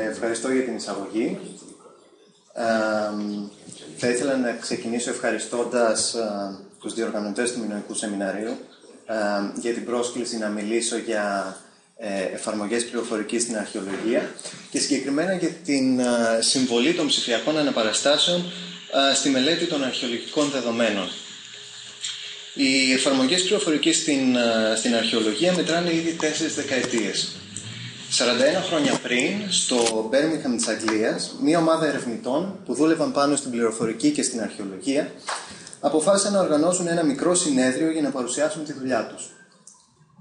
Ευχαριστώ για την εισαγωγή. Θα ήθελα να ξεκινήσω ευχαριστώντας τους διοργανωτές του Μινωικού Σεμιναρίου για την πρόσκληση να μιλήσω για εφαρμογές πληροφορικής στην αρχαιολογία και συγκεκριμένα για την συμβολή των ψηφιακών αναπαραστάσεων στη μελέτη των αρχαιολογικών δεδομένων. Οι εφαρμογές πληροφορικής στην αρχαιολογία μετράνε ήδη 4 δεκαετίες. 41 χρόνια πριν, στο Μπέρμιγχαμ της Αγγλίας, μία ομάδα ερευνητών που δούλευαν πάνω στην πληροφορική και στην αρχαιολογία αποφάσισαν να οργανώσουν ένα μικρό συνέδριο για να παρουσιάσουν τη δουλειά τους.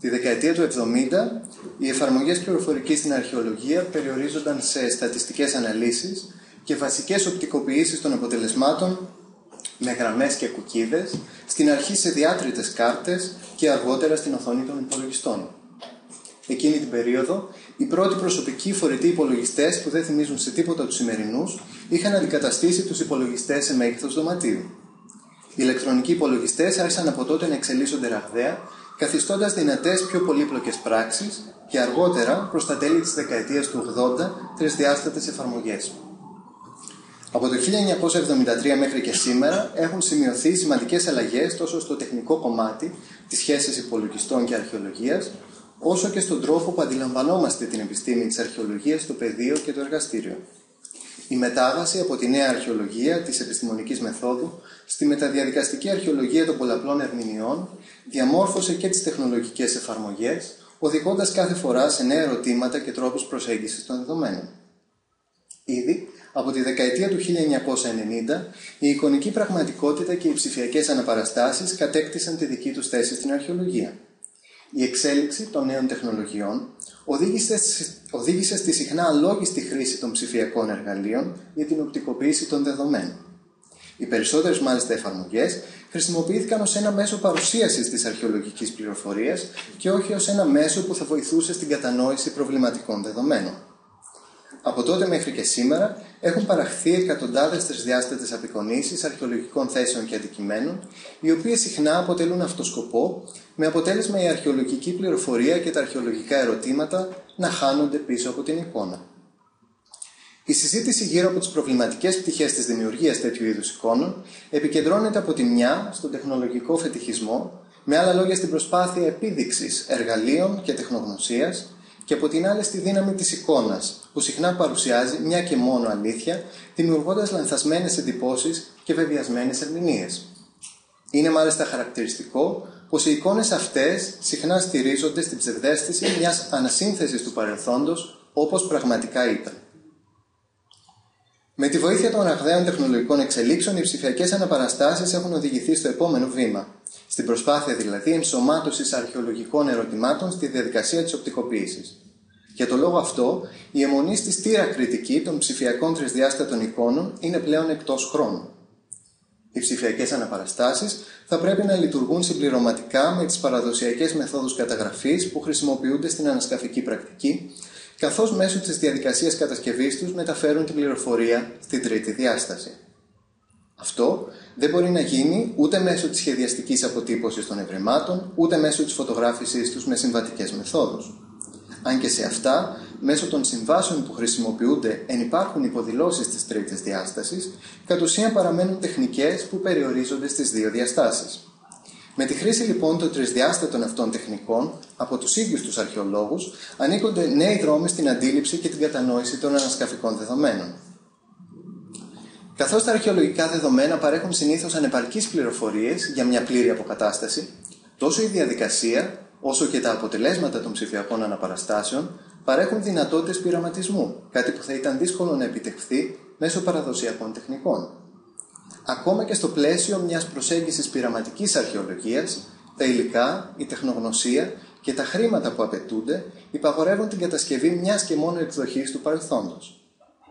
Τη δεκαετία του 70, οι εφαρμογές πληροφορικής στην αρχαιολογία περιορίζονταν σε στατιστικές αναλύσεις και βασικές οπτικοποιήσεις των αποτελεσμάτων με γραμμές και κουκίδες, στην αρχή σε διάτριτες κάρτες και αργότερα στην οθόνη των υπολογιστών. Εκείνη την περίοδο, οι πρώτοι προσωπικοί φορητοί υπολογιστές που δεν θυμίζουν σε τίποτα τους σημερινούς είχαν αντικαταστήσει τους υπολογιστές σε μέγεθος δωματίου. Οι ηλεκτρονικοί υπολογιστές άρχισαν από τότε να εξελίσσονται ραγδαία, καθιστώντας δυνατές πιο πολύπλοκες πράξεις και αργότερα, προς τα τέλη της δεκαετίας του 80, τρισδιάστατες εφαρμογές. Από το 1973 μέχρι και σήμερα έχουν σημειωθεί σημαντικές αλλαγές τόσο στο τεχνικό κομμάτι της σχέσης υπολογιστών και αρχαιολογίας, όσο και στον τρόπο που αντιλαμβανόμαστε την επιστήμη της αρχαιολογίας στο πεδίο και το εργαστήριο. Η μετάβαση από τη νέα αρχαιολογία της επιστημονικής μεθόδου στη μεταδιαδικαστική αρχαιολογία των πολλαπλών ερμηνειών διαμόρφωσε και τις τεχνολογικές εφαρμογές, οδηγώντας κάθε φορά σε νέα ερωτήματα και τρόπους προσέγγισης των δεδομένων. Ήδη από τη δεκαετία του 1990, η εικονική πραγματικότητα και οι ψηφιακές αναπαραστάσεις κατέκτησαν τη δική τους θέση στην αρχαιολογία. Η εξέλιξη των νέων τεχνολογιών οδήγησε στη συχνά αλόγιστη χρήση των ψηφιακών εργαλείων για την οπτικοποίηση των δεδομένων. Οι περισσότερες μάλιστα εφαρμογές χρησιμοποιήθηκαν ως ένα μέσο παρουσίασης της αρχαιολογικής πληροφορίας και όχι ως ένα μέσο που θα βοηθούσε στην κατανόηση προβληματικών δεδομένων. Από τότε μέχρι και σήμερα έχουν παραχθεί εκατοντάδες τρισδιάστατες απεικονίσεις αρχαιολογικών θέσεων και αντικειμένων, οι οποίες συχνά αποτελούν αυτό σκοπό, με αποτέλεσμα η αρχαιολογική πληροφορία και τα αρχαιολογικά ερωτήματα να χάνονται πίσω από την εικόνα. Η συζήτηση γύρω από τις προβληματικές πτυχές της δημιουργίας τέτοιου είδους εικόνων επικεντρώνεται από τη μια στον τεχνολογικό φετιχισμό, με άλλα λόγια στην προσπάθεια επίδειξης εργαλείων και τεχνογνωσίας, και από την άλλη στη δύναμη της εικόνας, που συχνά παρουσιάζει μια και μόνο αλήθεια, δημιουργώντας λανθασμένες εντυπώσεις και βεβαιασμένες ερμηνείες. Είναι μάλιστα χαρακτηριστικό πως οι εικόνες αυτές συχνά στηρίζονται στην ψευδαίσθηση μιας ανασύνθεσης του παρελθόντος, όπως πραγματικά ήταν. Με τη βοήθεια των ραγδαίων τεχνολογικών εξελίξεων, οι ψηφιακές αναπαραστάσεις έχουν οδηγηθεί στο επόμενο βήμα, στην προσπάθεια δηλαδή ενσωμάτωσης αρχαιολογικών ερωτημάτων στη διαδικασία της οπτικοποίησης. Για τον λόγο αυτό, η αιμονή στη στήρα κριτική των ψηφιακών τρισδιάστατων εικόνων είναι πλέον εκτός χρόνου. Οι ψηφιακές αναπαραστάσεις θα πρέπει να λειτουργούν συμπληρωματικά με τις παραδοσιακές μεθόδους καταγραφής που χρησιμοποιούνται στην ανασκαφική πρακτική, καθώς μέσω της διαδικασίας κατασκευής τους μεταφέρουν την πληροφορία στην τρίτη διάσταση. Αυτό δεν μπορεί να γίνει ούτε μέσω της σχεδιαστικής αποτύπωσης των ευρημάτων, ούτε μέσω της φωτογράφησής τους με συμβατικές μεθόδους. Αν και σε αυτά, μέσω των συμβάσεων που χρησιμοποιούνται εν υπάρχουν υποδηλώσεις της τρίτης διάστασης, κατ' ουσίαν παραμένουν τεχνικές που περιορίζονται στις δύο διαστάσεις. Με τη χρήση λοιπόν των τρισδιάστατων αυτών τεχνικών, από τους ίδιους τους αρχαιολόγους, ανοίγονται νέοι δρόμοι στην αντίληψη και την κατανόηση των ανασκαφικών δεδομένων. Καθώς τα αρχαιολογικά δεδομένα παρέχουν συνήθως ανεπαρκείς πληροφορίες για μια πλήρη αποκατάσταση, τόσο η διαδικασία, όσο και τα αποτελέσματα των ψηφιακών αναπαραστάσεων παρέχουν δυνατότητες πειραματισμού, κάτι που θα ήταν δύσκολο να επιτευχθεί μέσω παραδοσιακών τεχνικών. Ακόμα και στο πλαίσιο μιας προσέγγισης πειραματικής αρχαιολογίας, τα υλικά, η τεχνογνωσία και τα χρήματα που απαιτούνται υπαγορεύουν την κατασκευή μιας και μόνο εκδοχής του παρελθόντος.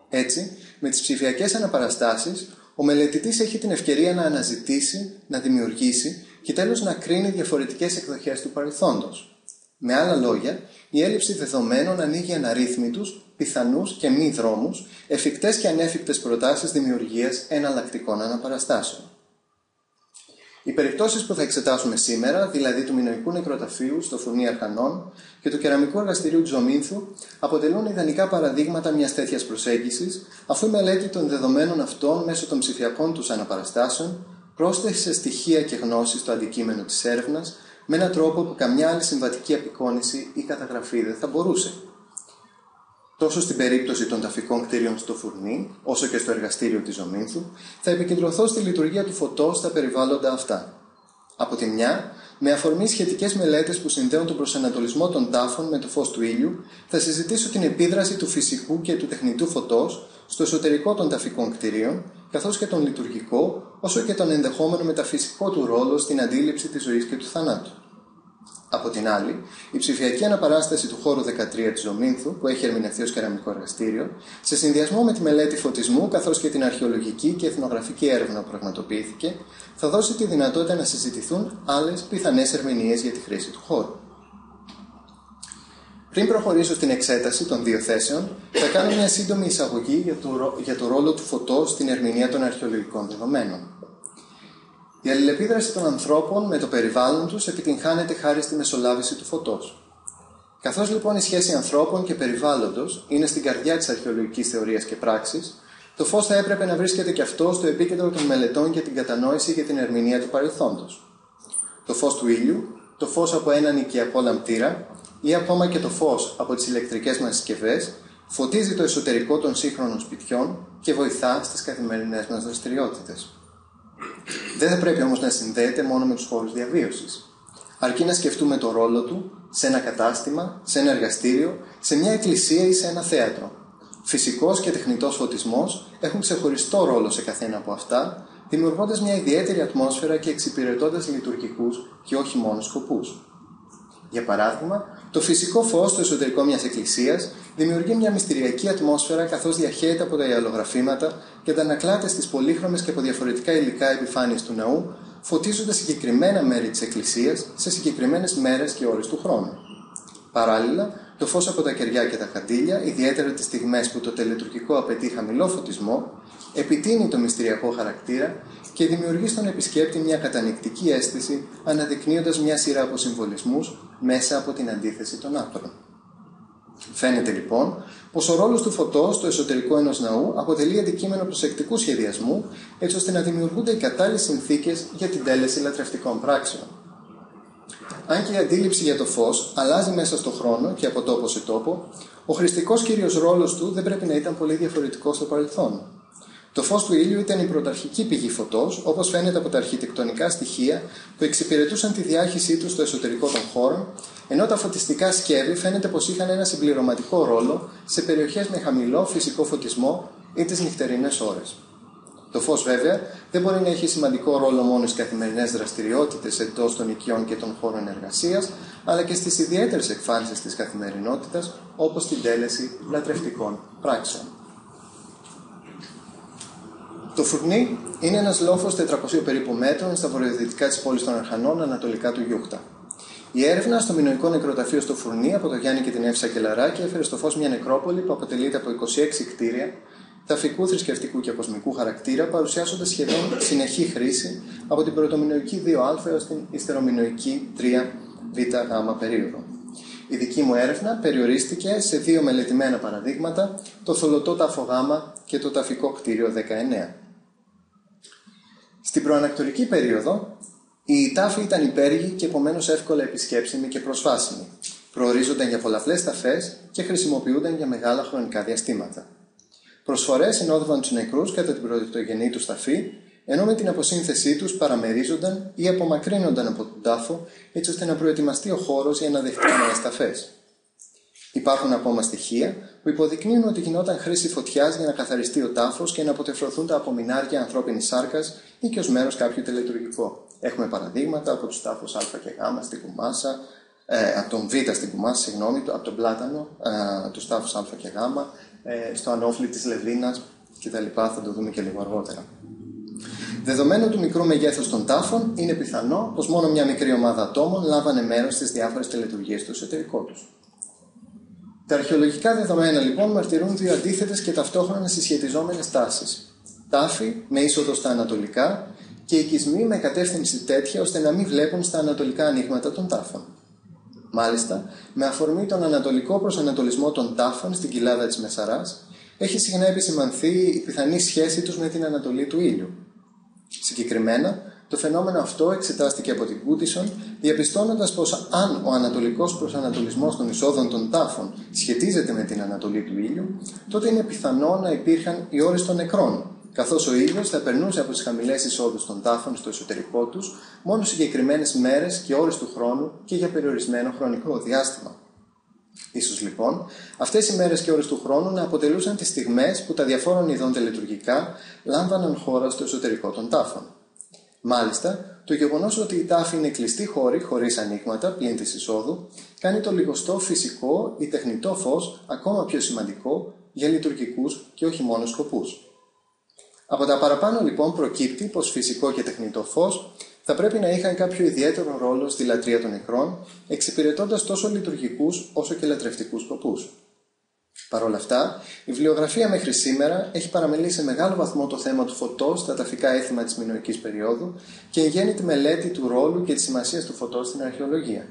Έτσι, με τις ψηφιακές αναπαραστάσεις, ο μελετητής έχει την ευκαιρία να αναζητήσει, να δημιουργήσει και τέλος να κρίνει διαφορετικές εκδοχές του παρελθόντος. Με άλλα λόγια, η έλλειψη δεδομένων ανοίγει αναρρύθμιτους, πιθανούς και μη δρόμους, εφικτές και ανέφικτες προτάσεις δημιουργίας εναλλακτικών αναπαραστάσεων. Οι περιπτώσεις που θα εξετάσουμε σήμερα, δηλαδή του μινωικού νεκροταφείου στο Φουρνί Αρχανών και του κεραμικού εργαστηρίου του Ζωμήνθου, αποτελούν ιδανικά παραδείγματα μιας τέτοιας προσέγγισης, αφού η μελέτη των δεδομένων αυτών μέσω των ψηφιακών τους αναπαραστάσεων πρόσθεσε στοιχεία και γνώσεις στο αντικείμενο της έρευνας με έναν τρόπο που καμιά άλλη συμβατική απεικόνηση ή καταγραφή δεν θα μπορούσε. Τόσο στην περίπτωση των ταφικών κτίριων στο Φουρνί, όσο και στο εργαστήριο της Ζωμήνθου, θα επικεντρωθώ στη λειτουργία του φωτός στα περιβάλλοντα αυτά. Από τη μια, με αφορμή σχετικές μελέτες που συνδέουν τον προσανατολισμό των τάφων με το φως του ήλιου, θα συζητήσω την επίδραση του φυσικού και του τεχνητού φωτός στο εσωτερικό των ταφικών κτιρίων, καθώς και τον λειτουργικό, όσο και τον ενδεχόμενο μεταφυσικό του ρόλο στην αντίληψη της ζωής και του θανάτου. Από την άλλη, η ψηφιακή αναπαράσταση του χώρου 13 της Ζωμήνθου, που έχει ερμηνευτεί ως κεραμικό εργαστήριο, σε συνδυασμό με τη μελέτη φωτισμού καθώς και την αρχαιολογική και εθνογραφική έρευνα που πραγματοποιήθηκε, θα δώσει τη δυνατότητα να συζητηθούν άλλες πιθανές ερμηνείες για τη χρήση του χώρου. Πριν προχωρήσω στην εξέταση των δύο θέσεων, θα κάνω μια σύντομη εισαγωγή για το ρόλο του φωτός στην ερμηνεία των αρχαιολογικών δεδομένων. Η αλληλεπίδραση των ανθρώπων με το περιβάλλον τους επιτυγχάνεται χάρη στη μεσολάβηση του φωτός. Καθώς λοιπόν η σχέση ανθρώπων και περιβάλλοντος είναι στην καρδιά της αρχαιολογικής θεωρίας και πράξης, το φως θα έπρεπε να βρίσκεται και αυτό στο επίκεντρο των μελετών για την κατανόηση και την ερμηνεία του παρελθόντος. Το φως του ήλιου, το φως από έναν οικιακό λαμπτήρα ή ακόμα και το φως από τις ηλεκτρικές μας συσκευές φωτίζει το εσωτερικό των σύγχρονων σπιτιών και βοηθά στις καθημερινές μας δραστηριότητες. Δεν θα πρέπει όμως να συνδέεται μόνο με τους χώρους διαβίωσης. Αρκεί να σκεφτούμε το ρόλο του σε ένα κατάστημα, σε ένα εργαστήριο, σε μια εκκλησία ή σε ένα θέατρο. Φυσικός και τεχνητός φωτισμός έχουν ξεχωριστό ρόλο σε καθένα από αυτά, δημιουργώντας μια ιδιαίτερη ατμόσφαιρα και εξυπηρετώντας λειτουργικούς και όχι μόνο σκοπούς. Για παράδειγμα, το φυσικό φως στο εσωτερικό μιας εκκλησίας δημιουργεί μια μυστηριακή ατμόσφαιρα καθώς διαχέεται από τα ιαλογραφήματα και αντανακλάται στις πολύχρωμες και από διαφορετικά υλικά επιφάνειες του ναού, φωτίζοντας συγκεκριμένα μέρη της εκκλησίας σε συγκεκριμένες μέρες και ώρες του χρόνου. Παράλληλα, το φως από τα κεριά και τα καντήλια, ιδιαίτερα τις στιγμές που το τελετουργικό απαιτεί χαμηλό φωτισμό, επιτείνει το μυστηριακό χαρακτήρα και δημιουργεί στον επισκέπτη μια κατανοητική αίσθηση, αναδεικνύοντας μια σειρά από συμβολισμούς μέσα από την αντίθεση των άπρων. Φαίνεται λοιπόν πως ο ρόλος του φωτός στο εσωτερικό ενός ναού αποτελεί αντικείμενο προσεκτικού σχεδιασμού, έτσι ώστε να δημιουργούνται οι κατάλληλες συνθήκες για την τέλεση λατρευτικών πράξεων. Αν και η αντίληψη για το φως αλλάζει μέσα στον χρόνο και από τόπο σε τόπο, ο χρηστικός κύριος ρόλος του δεν πρέπει να ήταν πολύ διαφορετικός στο παρελθόν. Το φως του ήλιου ήταν η πρωταρχική πηγή φωτός, όπως φαίνεται από τα αρχιτεκτονικά στοιχεία που εξυπηρετούσαν τη διάχυσή του στο εσωτερικό των χώρων, ενώ τα φωτιστικά σκεύη φαίνεται πως είχαν ένα συμπληρωματικό ρόλο σε περιοχές με χαμηλό φυσικό φωτισμό ή τις νυχτερινές ώρες. Το φως, βέβαια, δεν μπορεί να έχει σημαντικό ρόλο μόνο στις καθημερινές δραστηριότητες εντός των οικειών και των χώρων εργασίας, αλλά και στις ιδιαίτερες εκφάνσεις της καθημερινότητας, όπως την τέλεση λατρευτικών πράξεων. Το Φουρνί είναι ένας λόφος 400 περίπου μέτρων στα βορειοδυτικά της πόλης των Αρχανών, ανατολικά του Γιούχτα. Η έρευνα στο μινωικό νεκροταφείο στο Φουρνί από τον Γιάννη και την Εύσα Κελαράκη έφερε στο φως μια νεκρόπολη που αποτελείται από 26 κτίρια ταφικού, θρησκευτικού και κοσμικού χαρακτήρα, παρουσιάζοντας σχεδόν συνεχή χρήση από την πρωτομινωική 2α έως την ιστερομινωική 3β-γ περίοδο. Η δική μου έρευνα περιορίστηκε σε δύο μελετημένα παραδείγματα, το θολωτό τάφο Γ και το ταφικό κτίριο 19. Στην προανακτορική περίοδο, οι τάφοι ήταν υπέργοι και επομένως εύκολα επισκέψιμοι και προσβάσιμοι. Προορίζονταν για πολλαπλές ταφές και χρησιμοποιούνταν για μεγάλα χρονικά διαστήματα. Προσφορές συνόδευαν τους νεκρούς κατά την πρωτογενή τους ταφή, ενώ με την αποσύνθεσή τους παραμερίζονταν ή απομακρύνονταν από τον τάφο, έτσι ώστε να προετοιμαστεί ο χώρος για να δεχτεί νέες ταφές. Υπάρχουν ακόμα στοιχεία που υποδεικνύουν ότι γινόταν χρήση φωτιάς για να καθαριστεί ο τάφος και να αποτεφρωθούν τα απομεινάρια ανθρώπινης σάρκας ή και ως μέρος κάποιου τελετουργικό. Έχουμε παραδείγματα από τους τάφους Α και Γ στην Κουμάσα, από τον Β στην Κουμάσα, από τον Πλάτανο, τους τάφους Α και Γ, στο Ανώφλι της Λεβίνας κτλ. Θα το δούμε και λίγο αργότερα. Δεδομένου του μικρού μεγέθους των τάφων, είναι πιθανό πως μόνο μια μικρή ομάδα ατόμων λάβανε μέρος στις διάφορες τελετουργίες του εσωτερικό τους. Τα αρχαιολογικά δεδομένα λοιπόν μαρτυρούν δύο αντίθετες και ταυτόχρονα συσχετιζόμενες τάσεις. Τάφοι με είσοδο στα ανατολικά και οικισμοί με κατεύθυνση τέτοια ώστε να μην βλέπουν στα ανατολικά ανοίγματα των τάφων. Μάλιστα, με αφορμή τον ανατολικό προσανατολισμό των τάφων στην κοιλάδα της Μεσαράς, έχει συχνά επισημανθεί η πιθανή σχέση τους με την ανατολή του ήλιου. Συγκεκριμένα, το φαινόμενο αυτό εξετάστηκε από την Goodison, διαπιστώνοντας πως αν ο ανατολικός προσανατολισμός των εισόδων των τάφων σχετίζεται με την ανατολή του ήλιου, τότε είναι πιθανό να υπήρχαν οι ώρες των νεκρών, καθώς ο ήλιος θα περνούσε από τις χαμηλές εισόδους των τάφων στο εσωτερικό τους μόνο συγκεκριμένες μέρες και ώρες του χρόνου και για περιορισμένο χρονικό διάστημα. Ίσως λοιπόν αυτές οι μέρες και ώρες του χρόνου να αποτελούσαν τις στιγμές που τα διαφόρων ειδών τελετουργικά λάμβαναν χώρα στο εσωτερικό των τάφων. Μάλιστα, το γεγονός ότι η τάφη είναι κλειστή χώρη χωρίς ανοίγματα πλην της εισόδου κάνει το λιγοστό φυσικό ή τεχνητό φως ακόμα πιο σημαντικό για λειτουργικούς και όχι μόνο σκοπούς. Από τα παραπάνω λοιπόν προκύπτει πως φυσικό και τεχνητό φως θα πρέπει να είχαν κάποιο ιδιαίτερο ρόλο στη λατρεία των νεκρών, εξυπηρετώντας τόσο λειτουργικούς όσο και λατρευτικούς σκοπούς. Παρ' όλα αυτά, η βιβλιογραφία μέχρι σήμερα έχει παραμελήσει σε μεγάλο βαθμό το θέμα του φωτός στα ταφικά έθιμα της μινωικής περίοδου και εγγένει τη μελέτη του ρόλου και της σημασίας του φωτός στην αρχαιολογία.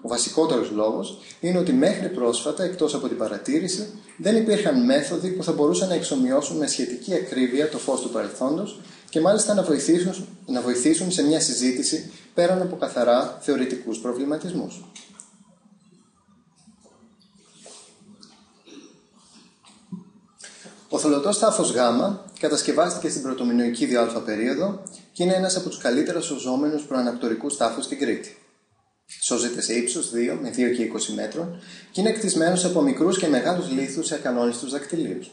Ο βασικότερος λόγος είναι ότι μέχρι πρόσφατα, εκτός από την παρατήρηση, δεν υπήρχαν μέθοδοι που θα μπορούσαν να εξομοιώσουν με σχετική ακρίβεια το φως του παρελθόντος και μάλιστα να βοηθήσουν σε μια συζήτηση πέραν από καθαρά θεωρητικούς προβληματισμούς. Ο θολωτός τάφος Γ κατασκευάστηκε στην πρωτομινωική 2α περίοδο και είναι ένας από τους καλύτερα σωζόμενους προανακτορικούς τάφους στην Κρήτη. Σώζεται σε ύψος 2 με 2 και 20 μέτρων και είναι κτισμένος από μικρούς και μεγάλους λίθους σε ακανόνιστους δακτυλίους.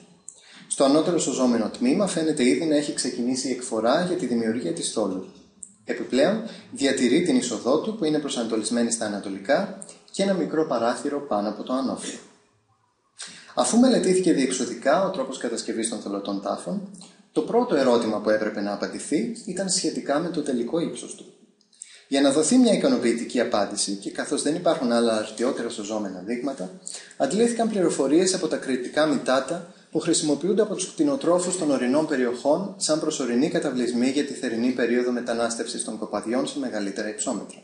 Στο ανώτερο σωζόμενο τμήμα φαίνεται ήδη να έχει ξεκινήσει η εκφορά για τη δημιουργία της στόλου. Επιπλέον, διατηρεί την είσοδό του που είναι προσανατολισμένη στα ανατολικά και ένα μικρό παράθυρο πάνω από το ανώφυλλο. Αφού μελετήθηκε διεξοδικά ο τρόπος κατασκευής των θολωτών τάφων, το πρώτο ερώτημα που έπρεπε να απαντηθεί ήταν σχετικά με το τελικό ύψος του. Για να δοθεί μια ικανοποιητική απάντηση και καθώς δεν υπάρχουν άλλα αρτιότερα σωζόμενα δείγματα, αντλήθηκαν πληροφορίες από τα κρητικά μητάτα που χρησιμοποιούνται από τους κτηνοτρόφους των ορεινών περιοχών σαν προσωρινή καταβλισμή για τη θερινή περίοδο μετανάστευσης των κοπαδιών σε μεγαλύτερα υψόμετρα.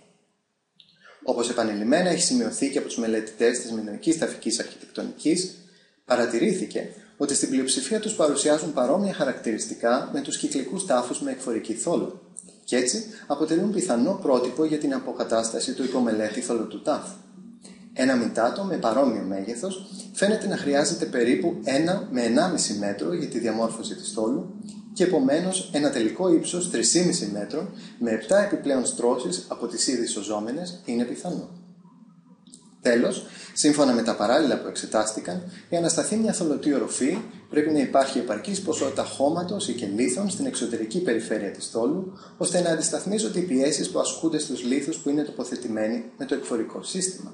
Όπως επανειλημμένα έχει σημειωθεί και από τους μελετητές της μινωικής ταφικής αρχιτεκτονικής, παρατηρήθηκε ότι στην πλειοψηφία τους παρουσιάζουν παρόμοια χαρακτηριστικά με τους κυκλικούς τάφους με εκφορική θόλο και έτσι αποτελούν πιθανό πρότυπο για την αποκατάσταση του υπομελέτη θολωτού τάφου. Ένα μητάτο με παρόμοιο μέγεθος φαίνεται να χρειάζεται περίπου 1 με 1,5 μέτρο για τη διαμόρφωση της στόλου και επομένως ένα τελικό ύψος 3,5 μέτρων με 7 επιπλέον στρώσεις από τις ήδη σωζόμενες είναι πιθανό. Τέλος, σύμφωνα με τα παράλληλα που εξετάστηκαν, για να σταθεί μια θολωτή οροφή πρέπει να υπάρχει επαρκής ποσότητα χώματος ή και λίθων στην εξωτερική περιφέρεια της στόλου, ώστε να αντισταθμίζονται οι πιέσεις που ασκούνται στους λίθους που είναι τοποθετημένοι με το εκφορικό σύστημα.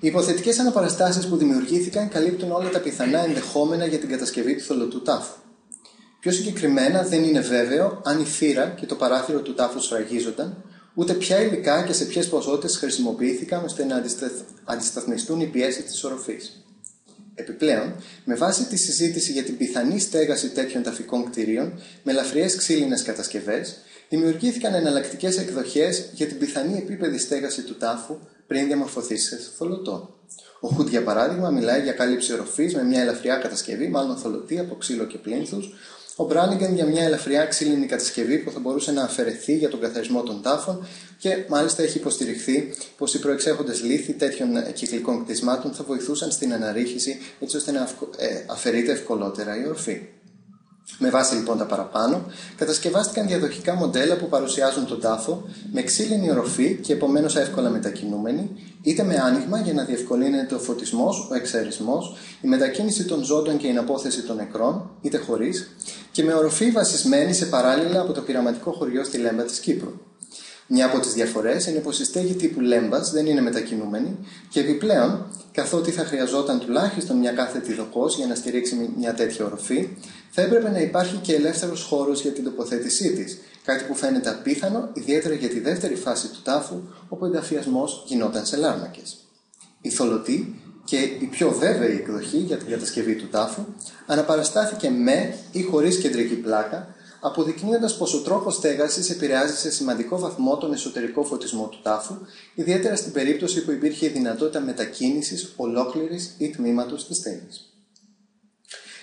Οι υποθετικές αναπαραστάσεις που δημιουργήθηκαν καλύπτουν όλα τα πιθανά ενδεχόμενα για την κατασκευή του θολωτού τάφου. Πιο συγκεκριμένα, δεν είναι βέβαιο αν η θύρα και το παράθυρο του τάφου σφραγίζονταν, ούτε ποια υλικά και σε ποιες ποσότητες χρησιμοποιήθηκαν ώστε να αντισταθμιστούν οι πιέσεις της οροφής. Επιπλέον, με βάση τη συζήτηση για την πιθανή στέγαση τέτοιων ταφικών κτηρίων με ελαφριές ξύλινες κατασκευές, δημιουργήθηκαν εναλλακτικές εκδοχές για την πιθανή επίπεδη στέγαση του τάφου πριν διαμορφωθεί σε θολωτό. Ο Χουτ, για παράδειγμα, μιλάει για κάλυψη οροφής με μια ελαφριά κατασκευή, μάλλον θολωτή από ξύλο και πλίνθους. Ο Μπράνιγκεν για μια ελαφριά ξύλινη κατασκευή που θα μπορούσε να αφαιρεθεί για τον καθαρισμό των τάφων και μάλιστα έχει υποστηριχθεί πως οι προεξέχοντες λίθοι τέτοιων κυκλικών κτισμάτων θα βοηθούσαν στην αναρρίχηση έτσι ώστε να αφαιρείται ευκολότερα η οροφή. Με βάση λοιπόν τα παραπάνω, κατασκευάστηκαν διαδοχικά μοντέλα που παρουσιάζουν τον τάφο με ξύλινη οροφή και επομένως εύκολα μετακινούμενη, είτε με άνοιγμα για να διευκολύνεται ο φωτισμός, ο εξαιρισμός, η μετακίνηση των ζώντων και η αναπόθεση των νεκρών, είτε χωρίς, και με οροφή βασισμένη σε παράλληλα από το πειραματικό χωριό στη Λέμπα της Κύπρου. Μια από τις διαφορές είναι πως η στέγη τύπου Λέμπας δεν είναι μετακινούμενη και επιπλέον, καθότι θα χρειαζόταν τουλάχιστον μια κάθετη δοκός για να στηρίξει μια τέτοια οροφή, θα έπρεπε να υπάρχει και ελεύθερος χώρος για την τοποθέτησή της, κάτι που φαίνεται απίθανο ιδιαίτερα για τη δεύτερη φάση του τάφου, όπου ο ενταφιασμός γινόταν σε λάρνακες. Η θολωτή και η πιο βέβαιη εκδοχή για την κατασκευή του τάφου αναπαραστάθηκε με ή χωρίς κεντρική πλάκα, αποδεικνύοντας πως ο τρόπος στέγασης επηρεάζει σε σημαντικό βαθμό τον εσωτερικό φωτισμό του τάφου, ιδιαίτερα στην περίπτωση που υπήρχε η δυνατότητα μετακίνησης ολόκληρης ή τμήματος της στέγης.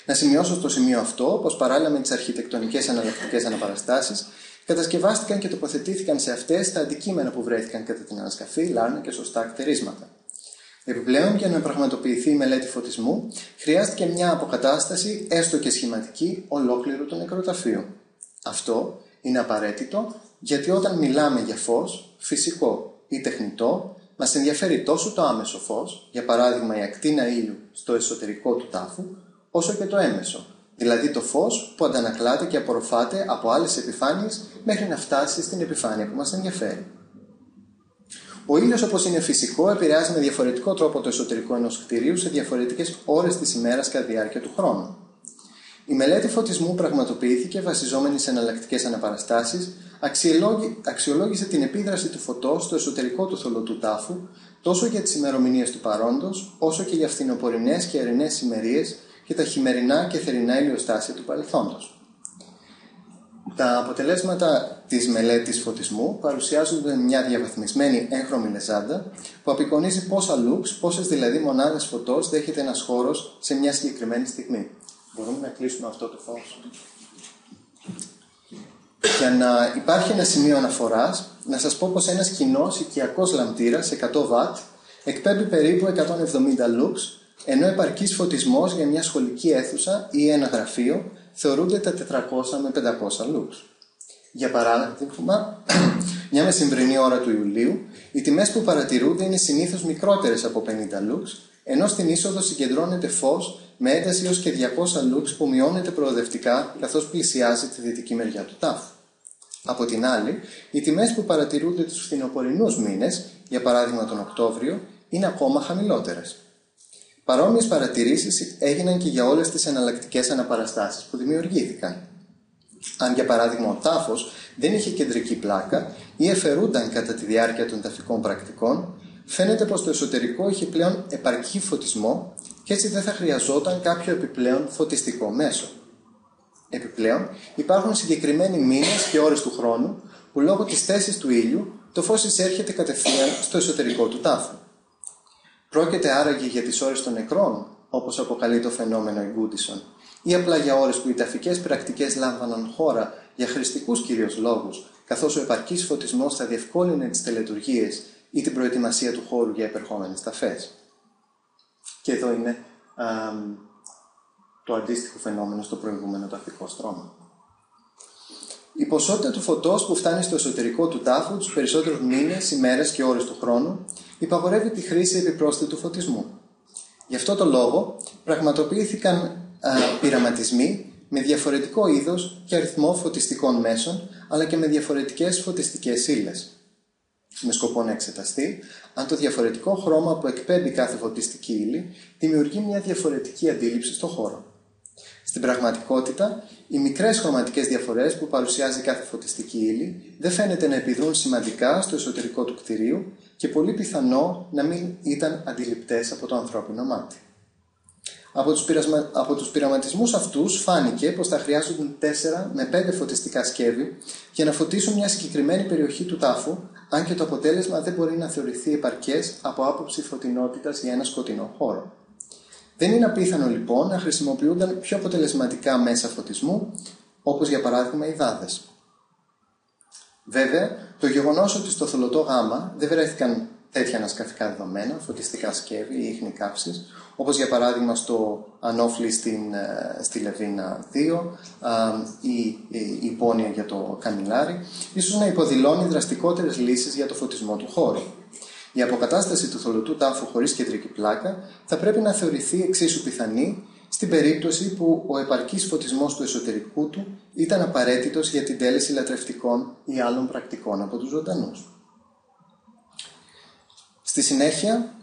Να σημειώσω στο σημείο αυτό πως παράλληλα με τις αρχιτεκτονικές εναλλακτικές αναπαραστάσεις, κατασκευάστηκαν και τοποθετήθηκαν σε αυτές τα αντικείμενα που βρέθηκαν κατά την ανασκαφή, λάρνα και σωστά ακτερίσματα. Επιπλέον, για να πραγματοποιηθεί η μελέτη φωτισμού, χρειάστηκε μια αποκατάσταση, έστω και σχηματική, ολόκληρου του νεκροταφείου. Αυτό είναι απαραίτητο γιατί όταν μιλάμε για φως, φυσικό ή τεχνητό, μας ενδιαφέρει τόσο το άμεσο φως, για παράδειγμα η ακτίνα ήλιου στο εσωτερικό του τάφου, όσο και το έμεσο, δηλαδή το φως που αντανακλάται και απορροφάται από άλλες επιφάνειες μέχρι να φτάσει στην επιφάνεια που μας ενδιαφέρει. Ο ήλιος, όπως είναι φυσικό, επηρεάζει με διαφορετικό τρόπο το εσωτερικό ενός κτηρίου σε διαφορετικές ώρες της ημέρας κατά τη διάρκεια του χρόνου. Η μελέτη φωτισμού πραγματοποιήθηκε βασιζόμενη σε εναλλακτικές αναπαραστάσεις, αξιολόγησε την επίδραση του φωτός στο εσωτερικό του θολωτού τάφου, τόσο για τις ημερομηνίες του παρόντος, όσο και για φθινοπορεινές και ερηνές ημερίες και τα χειμερινά και θερινά ηλιοστάσια του παρελθόντος. Τα αποτελέσματα της μελέτης φωτισμού παρουσιάζονται με μια διαβαθμισμένη έγχρωμη λεζάντα που απεικονίζει πόσα λουξ, πόσες δηλαδή μονάδες φωτός δέχεται ένας χώρος σε μια συγκεκριμένη στιγμή. Μπορούμε να κλείσουμε αυτό το φως. Για να υπάρχει ένα σημείο αναφοράς, να σας πω πως ένας κοινός οικιακός λαμπτήρας 100 W εκπέμπει περίπου 170 λουξ, ενώ επαρκής φωτισμός για μια σχολική αίθουσα ή ένα γραφείο θεωρούνται τα 400 με 500 λουξ. Για παράδειγμα, μια μεσημβρινή ώρα του Ιουλίου, οι τιμές που παρατηρούνται είναι συνήθως μικρότερες από 50 λουξ, ενώ στην είσοδο συγκεντρώνεται φως με ένταση έως και 200 λουξ που μειώνεται προοδευτικά καθώς πλησιάζει τη δυτική μεριά του τάφου. Από την άλλη, οι τιμές που παρατηρούνται τους φθινοπορεινούς μήνες, για παράδειγμα τον Οκτώβριο, είναι ακόμα χαμηλότερες. Παρόμοιες παρατηρήσεις έγιναν και για όλες τις εναλλακτικές αναπαραστάσεις που δημιουργήθηκαν. Αν για παράδειγμα ο τάφος δεν είχε κεντρική πλάκα ή εφαιρούνταν κατά τη διάρκεια των ταφικών πρακτικών, φαίνεται πως το εσωτερικό είχε πλέον επαρκή φωτισμό και έτσι δεν θα χρειαζόταν κάποιο επιπλέον φωτιστικό μέσο. Επιπλέον, υπάρχουν συγκεκριμένοι μήνες και ώρες του χρόνου που λόγω της θέσης του ήλιου το φως εισέρχεται κατευθείαν στο εσωτερικό του τάφου. Πρόκειται άραγε για τις ώρες των νεκρών, όπως αποκαλεί το φαινόμενο η Γκούντισον, ή απλά για ώρες που οι ταφικές πρακτικές λάμβαναν χώρα για χρηστικούς κυρίως λόγους, καθώς ο επαρκής φωτισμός θα διευκόλυνε τις τελετουργίες ή την προετοιμασία του χώρου για επερχόμενες ταφές. Και εδώ είναι το αντίστοιχο φαινόμενο στο προηγούμενο ταφικό στρώμα. Η ποσότητα του φωτός που φτάνει στο εσωτερικό του τάφου τους περισσότερους μήνες, ημέρες και ώρες του χρόνου υπαγορεύει τη χρήση επιπρόσθετου φωτισμού. Γι' αυτό το λόγο πραγματοποιήθηκαν πειραματισμοί με διαφορετικό είδος και αριθμό φωτιστικών μέσων, αλλά και με διαφορετικές φωτιστικές ύλες. Με σκοπό να εξεταστεί αν το διαφορετικό χρώμα που εκπέμπει κάθε φωτιστική ύλη δημιουργεί μια διαφορετική αντίληψη στο χώρο. Στην πραγματικότητα, οι μικρές χρωματικές διαφορές που παρουσιάζει κάθε φωτιστική ύλη δεν φαίνεται να επιδρούν σημαντικά στο εσωτερικό του κτηρίου και πολύ πιθανό να μην ήταν αντιληπτές από το ανθρώπινο μάτι. Από τους πειραματισμούς αυτούς φάνηκε πως θα χρειάζονταν 4 με 5 φωτιστικά σκεύη για να φωτίσουν μια συγκεκριμένη περιοχή του τάφου, αν και το αποτέλεσμα δεν μπορεί να θεωρηθεί επαρκές από άποψη φωτεινότητας για ένα σκοτεινό χώρο. Δεν είναι απίθανο λοιπόν να χρησιμοποιούνταν πιο αποτελεσματικά μέσα φωτισμού, όπως για παράδειγμα οι δάδες. Βέβαια, το γεγονός ότι στο θολωτό γάμα δεν βρέθηκαν τέτοια ανασκαφικά δεδομένα, φωτιστικά σκεύη ή ίχνη καύσης, όπως για παράδειγμα στο Ανόφλι στη Λεβίνα 2 ή η υπόνοια για το Καμιλάρι, ίσως να υποδηλώνει δραστικότερες λύσεις για το φωτισμό του χώρου. Η αποκατάσταση του θολωτού τάφου χωρίς κεντρική πλάκα θα πρέπει να θεωρηθεί εξίσου πιθανή στην περίπτωση που ο επαρκής φωτισμός του εσωτερικού του ήταν απαραίτητος για την τέλεση λατρευτικών ή άλλων πρακτικών από τους ζωντανούς. Στη συνέχεια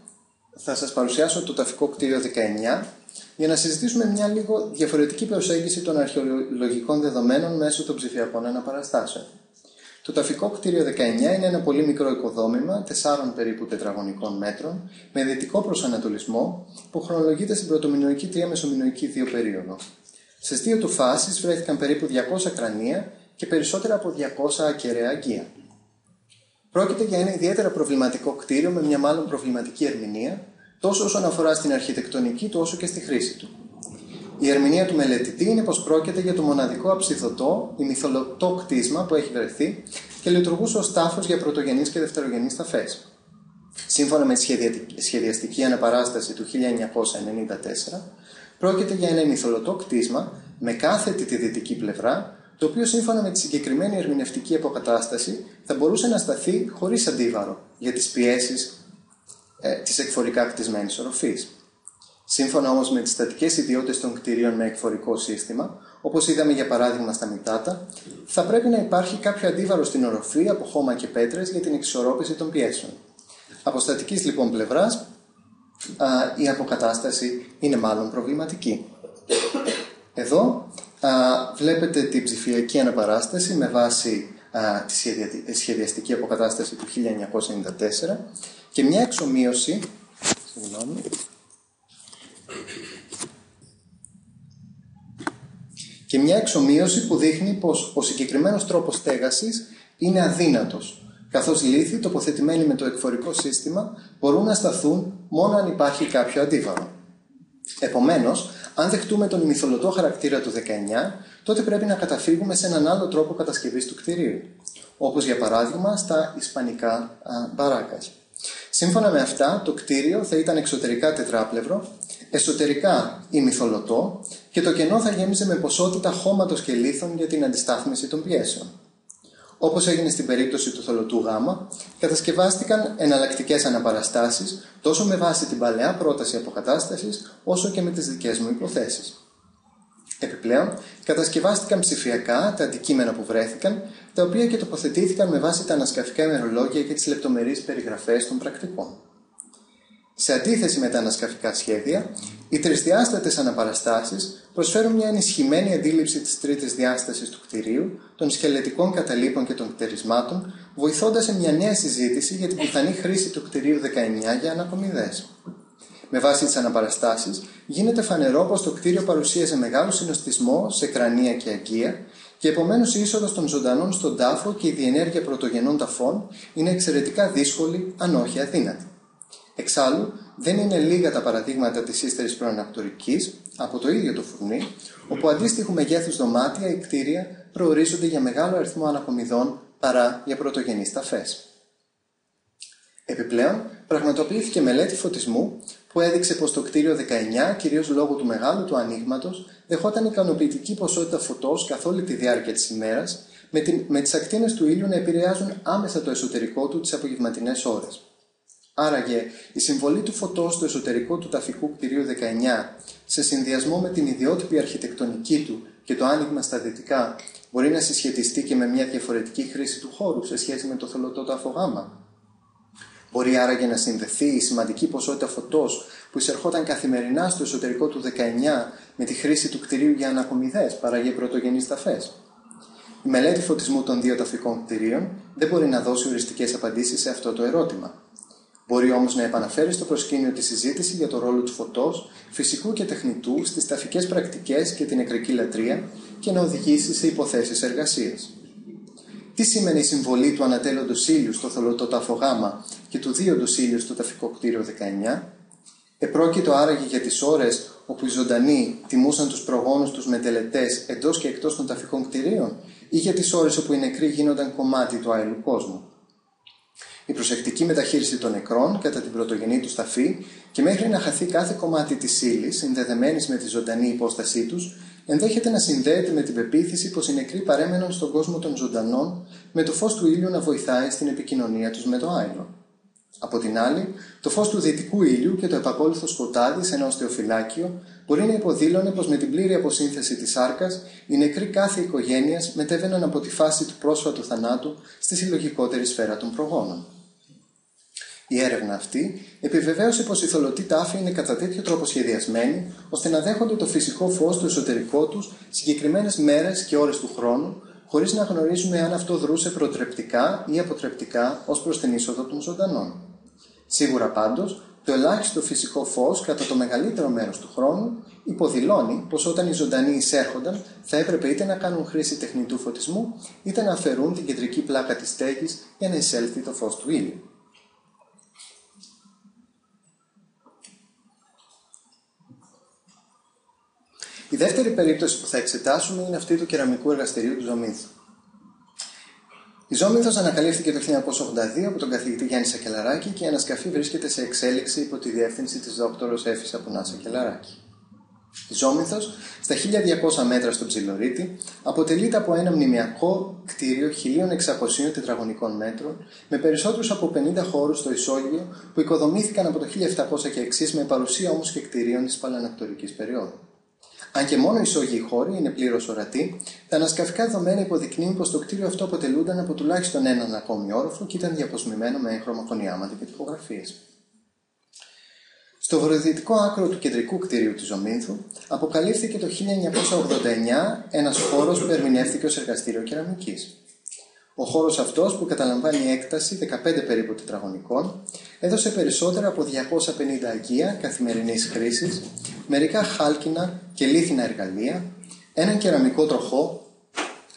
θα σας παρουσιάσω το ταφικό κτίριο 19 για να συζητήσουμε μια λίγο διαφορετική προσέγγιση των αρχαιολογικών δεδομένων μέσω των ψηφιακών αναπαραστάσεων. Το ταφικό κτίριο 19 είναι ένα πολύ μικρό οικοδόμημα 4 περίπου τετραγωνικών μέτρων με δυτικό προσανατολισμό που χρονολογείται στην πρωτομινωική 3 μεσομινωική 2 περίοδο. Στις δύο του φάσεις βρέθηκαν περίπου 200 κρανία και περισσότερα από 200 ακεραία αγκία. Πρόκειται για ένα ιδιαίτερα προβληματικό κτίριο με μια μάλλον προβληματική ερμηνεία, τόσο όσον αφορά στην αρχιτεκτονική του όσο και στη χρήση του. Η ερμηνεία του μελετητή είναι πως πρόκειται για το μοναδικό αψιδωτό ή μυθολωτό κτίσμα που έχει βρεθεί και λειτουργούσε ως τάφος για πρωτογενείς και δευτερογενείς ταφές. Σύμφωνα με τη σχεδιαστική αναπαράσταση του 1994, πρόκειται για ένα μυθολωτό κτίσμα με κάθετη τη δυτική πλευρά, το οποίο σύμφωνα με τη συγκεκριμένη ερμηνευτική αποκατάσταση θα μπορούσε να σταθεί χωρίς αντίβαρο για τις πιέσεις της εκφορικά κτισμένης οροφής. Σύμφωνα όμως με τις στατικές ιδιότητες των κτηρίων με εκφορικό σύστημα, όπως είδαμε για παράδειγμα στα Μητάτα, θα πρέπει να υπάρχει κάποιο αντίβαρο στην οροφή από χώμα και πέτρες για την εξισορρόπηση των πιέσεων. Από στατικής λοιπόν πλευράς, η αποκατάσταση είναι μάλλον προβληματική. Εδώ βλέπετε την ψηφιακή αναπαράσταση με βάση τη σχεδιαστική αποκατάσταση του 1994 και μια εξομοίωση. Και μια εξομοίωση που δείχνει πως ο συγκεκριμένος τρόπος στέγασης είναι αδύνατος, καθώς λίθοι τοποθετημένοι με το εκφορικό σύστημα μπορούν να σταθούν μόνο αν υπάρχει κάποιο αντίβαρο. Επομένως, αν δεχτούμε τον μυθολωτό χαρακτήρα του 19, τότε πρέπει να καταφύγουμε σε έναν άλλο τρόπο κατασκευής του κτηρίου, όπως για παράδειγμα στα ισπανικά μπαράκας. Σύμφωνα με αυτά, το κτίριο θα ήταν εξωτερικά τετράπλευρο, εσωτερικά ημιθολωτό και το κενό θα γέμιζε με ποσότητα χώματος και λίθων για την αντιστάθμιση των πιέσεων. Όπως έγινε στην περίπτωση του θολωτού Γ, κατασκευάστηκαν εναλλακτικές αναπαραστάσεις τόσο με βάση την παλαιά πρόταση αποκατάστασης όσο και με τις δικές μου υποθέσεις. Επιπλέον, κατασκευάστηκαν ψηφιακά τα αντικείμενα που βρέθηκαν, τα οποία και τοποθετήθηκαν με βάση τα ανασκαφικά ημερολόγια και τις λεπτομερείς περιγραφές των πρακτικών. Σε αντίθεση με τα ανασκαφικά σχέδια, οι τρισδιάστατες αναπαραστάσεις προσφέρουν μια ενισχυμένη αντίληψη της τρίτης διάστασης του κτηρίου, των σκελετικών καταλήπων και των κτερισμάτων, βοηθώντας σε μια νέα συζήτηση για την πιθανή χρήση του κτηρίου 19 για ανακομιδές. Με βάση τις αναπαραστάσεις, γίνεται φανερό πως το κτίριο παρουσίαζε μεγάλο συνοστισμό σε κρανία και αγκία και επομένως η είσοδος των ζωντανών στον τάφο και η διενέργεια πρωτογενών ταφών είναι εξαιρετικά δύσκολη, αν όχι αδύνατη. Εξάλλου, δεν είναι λίγα τα παραδείγματα της ύστερης προανακτορικής από το ίδιο το φουρνί, όπου αντίστοιχου μεγέθους δωμάτια ή κτίρια προορίζονται για μεγάλο αριθμό ανακομιδών παρά για πρωτογενείς ταφές. Επιπλέον, πραγματοποιήθηκε μελέτη φωτισμού που έδειξε πως το κτίριο 19, κυρίως λόγω του μεγάλου του ανοίγματος, δεχόταν ικανοποιητική ποσότητα φωτός καθ' όλη τη διάρκεια της ημέρας, με τις ακτίνες του ήλιου να επηρεάζουν άμεσα το εσωτερικό του τις απογευματινές ώρες. Άραγε, η συμβολή του φωτός στο εσωτερικό του ταφικού κτηρίου 19, σε συνδυασμό με την ιδιότυπη αρχιτεκτονική του και το άνοιγμα στα δυτικά, μπορεί να συσχετιστεί και με μια διαφορετική χρήση του χώρου σε σχέση με το θολωτό τάφο Γ. Μπορεί άραγε να συνδεθεί η σημαντική ποσότητα φωτός που εισερχόταν καθημερινά στο εσωτερικό του 19 με τη χρήση του κτηρίου για ανακομιδές παρά για πρωτογενείς ταφές. Η μελέτη φωτισμού των δύο ταφικών κτηρίων δεν μπορεί να δώσει οριστικές απαντήσεις σε αυτό το ερώτημα. Μπορεί όμως να επαναφέρει στο προσκήνιο τη συζήτηση για το ρόλο του φωτός, φυσικού και τεχνητού, στις ταφικές πρακτικές και την νεκρική λατρεία και να οδηγήσει σε υποθέσεις εργασίας. Τι σήμαινε η συμβολή του ανατέλλοντος ήλιου στο θολωτό τάφο Γ και του δίοντος ήλιου στο ταφικό κτίριο 19? Επρόκειτο άραγε για τις ώρες όπου οι ζωντανοί τιμούσαν τους προγόνους τους με τελετές εντός και εκτός των ταφικών κτιρίων, ή για τις ώρες όπου οι νεκροί γίνονταν κομμάτι του άειλου κόσμου? Η προσεκτική μεταχείριση των νεκρών κατά την πρωτογενή του ταφή και μέχρι να χαθεί κάθε κομμάτι της ύλης συνδεδεμένης με τη ζωντανή υπόστασή τους, ενδέχεται να συνδέεται με την πεποίθηση πως οι νεκροί παρέμεναν στον κόσμο των ζωντανών με το φως του ήλιου να βοηθάει στην επικοινωνία τους με το άειλο. Από την άλλη, το φως του δυτικού ήλιου και το επακόλουθο σκοτάδι σε ένα οστεοφυλάκιο μπορεί να υποδήλωνε πως με την πλήρη αποσύνθεση της σάρκας, οι νεκροί κάθε οικογένειας μετέβαιναν από τη φάση του πρόσφατου θανάτου στη συλλογικότερη σφαίρα των προγόνων. Η έρευνα αυτή επιβεβαίωσε πως οι θολωτοί τάφοι είναι κατά τέτοιο τρόπο σχεδιασμένοι ώστε να δέχονται το φυσικό φως στο εσωτερικό τους συγκεκριμένες μέρες και ώρες του χρόνου, χωρίς να γνωρίζουμε αν αυτό δρούσε προτρεπτικά ή αποτρεπτικά ως προς την είσοδο των ζωντανών. Σίγουρα πάντως, το ελάχιστο φυσικό φως κατά το μεγαλύτερο μέρος του χρόνου υποδηλώνει πως όταν οι ζωντανοί εισέρχονταν θα έπρεπε είτε να κάνουν χρήση τεχνητού φωτισμού είτε να αφαιρούν την κεντρική πλάκα της στέγης για να εισέλθει το φως του ήλιου. Η δεύτερη περίπτωση που θα εξετάσουμε είναι αυτή του κεραμικού εργαστηρίου του Ζωμήνθου. Η Ζώμηνθος ανακαλύφθηκε το 1982 από τον καθηγητή Γιάννη Σακελαράκη και η ανασκαφή βρίσκεται σε εξέλιξη υπό τη διεύθυνση της δόκτωρος Έφης Απουνά Σακελαράκη. Η Ζώμηνθος, στα 1200 μέτρα στον Ψιλορίτη, αποτελείται από ένα μνημειακό κτίριο 1600 τετραγωνικών μέτρων, με περισσότερους από 50 χώρους στο ισόγειο που οικοδομήθηκαν από το 1700 και εξής, με παρουσία όμως και κτιρίων της παλαιονακτορικής περίοδου. Αν και μόνο οι ισόγειοι χώροι είναι πλήρως ορατοί, τα ανασκαφικά δεδομένα υποδεικνύουν πως το κτίριο αυτό αποτελούνταν από τουλάχιστον έναν ακόμη όροφο και ήταν διαποσμημένο με έγχρωμα φωνιάματα και τυπογραφίες. Στο βορειοδυτικό άκρο του κεντρικού κτιρίου του Ζωμήνθου αποκαλύφθηκε το 1989 ένας χώρος που ερμηνεύτηκε ως εργαστήριο κεραμικής. Ο χώρος αυτός, που καταλαμβάνει έκταση 15 περίπου τετραγωνικών, έδωσε περισσότερα από 250 αγγεία καθημερινής χρήσης, μερικά χάλκινα και λίθινα εργαλεία, έναν κεραμικό τροχό,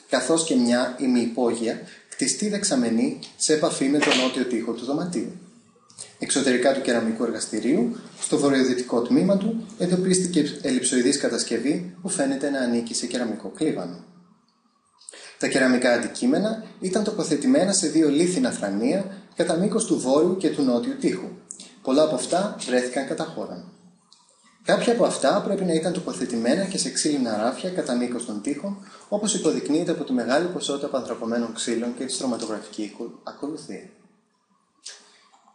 καθώς και μια ημιυπόγεια κτιστή δεξαμενή σε επαφή με τον νότιο τοίχο του δωματίου. Εξωτερικά του κεραμικού εργαστηρίου, στο βορειοδυτικό τμήμα του, εντοπίστηκε ελλειψοειδής κατασκευή που φαίνεται να ανήκει σε κεραμικό κλίβανο. Τα κεραμικά αντικείμενα ήταν τοποθετημένα σε δύο λίθινα θρανία κατά μήκος του βόρειου και του νότιου τοίχου. Πολλά από αυτά βρέθηκαν κατά χώραν. Κάποια από αυτά πρέπει να ήταν τοποθετημένα και σε ξύλινα ράφια κατά μήκος των τοίχων, όπως υποδεικνύεται από τη μεγάλη ποσότητα πανθρακωμένων ξύλων και τη στρωματογραφική ακολουθία.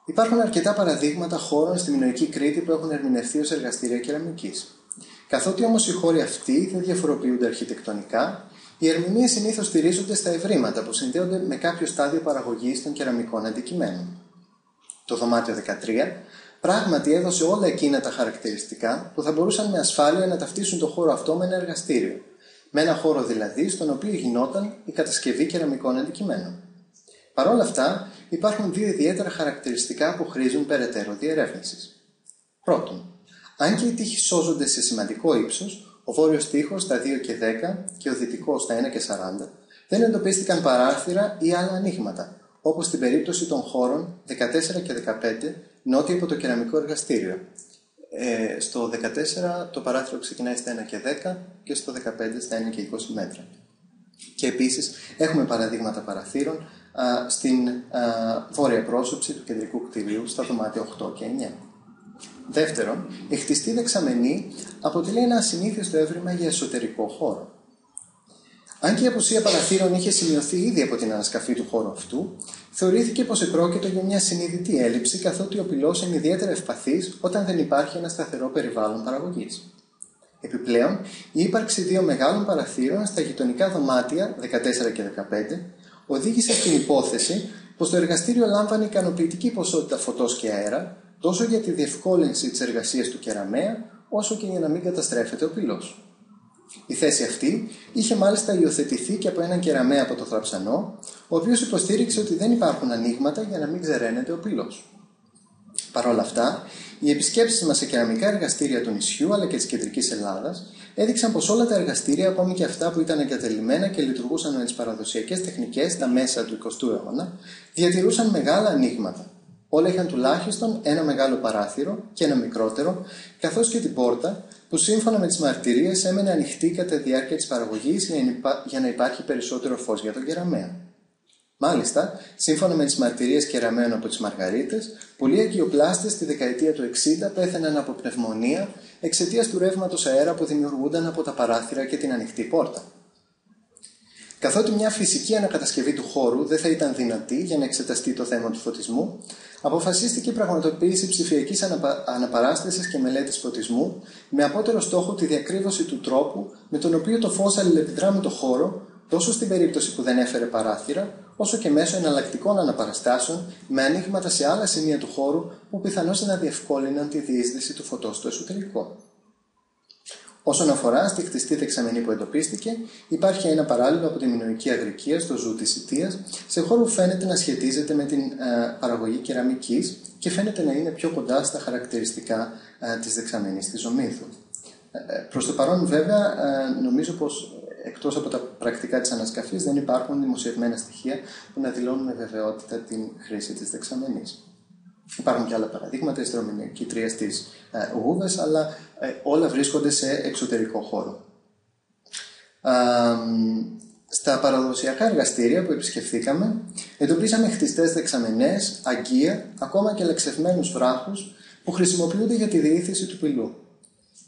Υπάρχουν αρκετά παραδείγματα χώρων στη Μινωική Κρήτη που έχουν ερμηνευθεί ως εργαστήρια κεραμικής. Καθότι όμως οι χώροι αυτοί δεν διαφοροποιούνται αρχιτεκτονικά, οι ερμηνείες συνήθως στηρίζονται στα ευρήματα που συνδέονται με κάποιο στάδιο παραγωγής των κεραμικών αντικειμένων. Το δωμάτιο 13 πράγματι έδωσε όλα εκείνα τα χαρακτηριστικά που θα μπορούσαν με ασφάλεια να ταυτίσουν το χώρο αυτό με ένα εργαστήριο, με ένα χώρο δηλαδή στον οποίο γινόταν η κατασκευή κεραμικών αντικειμένων. Παρ' όλα αυτά, υπάρχουν δύο ιδιαίτερα χαρακτηριστικά που χρήζουν περαιτέρω διερεύνησης. Πρώτον, αν και οι τοίχοι σώζονται σε σημαντικό ύψος, ο βόρειος τοίχος στα 2 και 10 και ο δυτικός στα 1 και 40, δεν εντοπίστηκαν παράθυρα ή άλλα ανοίγματα, όπως στην περίπτωση των χώρων 14 και 15 νότια από το κεραμικό εργαστήριο. Στο 14 το παράθυρο ξεκινάει στα 1 και 10 και στο 15 στα 1 και 20 μέτρα. Και επίσης έχουμε παραδείγματα παραθύρων στην βόρεια πρόσωψη του κεντρικού κτηρίου στα δωμάτια 8 και 9. Δεύτερον, η χτιστή δεξαμενή αποτελεί ένα ασυνήθιστο έβριμα για εσωτερικό χώρο. Αν και η απουσία παραθύρων είχε σημειωθεί ήδη από την ανασκαφή του χώρου αυτού, θεωρήθηκε πως επρόκειτο για μια συνειδητή έλλειψη, καθότι ο πυλός είναι ιδιαίτερα ευπαθής όταν δεν υπάρχει ένα σταθερό περιβάλλον παραγωγής. Επιπλέον, η ύπαρξη δύο μεγάλων παραθύρων στα γειτονικά δωμάτια 14 και 15 οδήγησε στην υπόθεση πως το εργαστήριο λάμβανε ικανοποιητική ποσότητα φωτός και αέρα, τόσο για τη διευκόλυνση της εργασίας του κεραμαία, όσο και για να μην καταστρέφεται ο πυλός. Η θέση αυτή είχε μάλιστα υιοθετηθεί και από έναν κεραμαία από το Θραψανό, ο οποίος υποστήριξε ότι δεν υπάρχουν ανοίγματα για να μην ξεραίνεται ο πυλός. Παρ' όλα αυτά, οι επισκέψεις μας σε κεραμικά εργαστήρια του νησιού αλλά και της κεντρικής Ελλάδας έδειξαν πως όλα τα εργαστήρια, ακόμη και αυτά που ήταν εγκατελειμμένα και λειτουργούσαν με τις παραδοσιακές τεχνικές στα μέσα του 20ου αιώνα, διατηρούσαν μεγάλα ανοίγματα. Όλα είχαν τουλάχιστον ένα μεγάλο παράθυρο και ένα μικρότερο, καθώς και την πόρτα, που σύμφωνα με τις μαρτυρίες έμενε ανοιχτή κατά τη διάρκεια της παραγωγής για να υπάρχει περισσότερο φως για τον κεραμαία. Μάλιστα, σύμφωνα με τις μαρτυρίες κεραμαίων από τις Μαργαρίτες, πολλοί αγκιοπλάστες στη δεκαετία του 60 πέθαναν από πνευμονία εξαιτίας του ρεύματος αέρα που δημιουργούνταν από τα παράθυρα και την ανοιχτή πόρτα. Καθότι μια φυσική ανακατασκευή του χώρου δεν θα ήταν δυνατή για να εξεταστεί το θέμα του φωτισμού, αποφασίστηκε η πραγματοποίηση ψηφιακής αναπαράστασης και μελέτης φωτισμού με απότερο στόχο τη διακρύβωση του τρόπου με τον οποίο το φως αλληλεπιδρά με το χώρο, τόσο στην περίπτωση που δεν έφερε παράθυρα, όσο και μέσω εναλλακτικών αναπαραστάσεων με ανοίγματα σε άλλα σημεία του χώρου που πιθανώς να διευκόλυναν τη διείσδυση του φωτός στο εσωτερικό. Όσον αφορά στη χτιστή δεξαμενή που εντοπίστηκε, υπάρχει ένα παράλληλο από τη μινωική Αγρικία στο ζου της Ιττίας, σε χώρο που φαίνεται να σχετίζεται με την παραγωγή κεραμικής και φαίνεται να είναι πιο κοντά στα χαρακτηριστικά της δεξαμενής της Ζωμήνθου. Προς το παρόν, βέβαια, νομίζω πως εκτός από τα πρακτικά της ανασκαφής δεν υπάρχουν δημοσιευμένα στοιχεία που να δηλώνουν με βεβαιότητα την χρήση της δεξαμενής. Υπάρχουν και άλλα παραδείγματα, η στρωμινοκήτρια στις Γούβες, αλλά όλα βρίσκονται σε εξωτερικό χώρο. Στα παραδοσιακά εργαστήρια που επισκεφθήκαμε, εντοπίσαμε χτιστές δεξαμενές, αγκία, ακόμα και λεξευμένους βράχους που χρησιμοποιούνται για τη διήθηση του πυλού.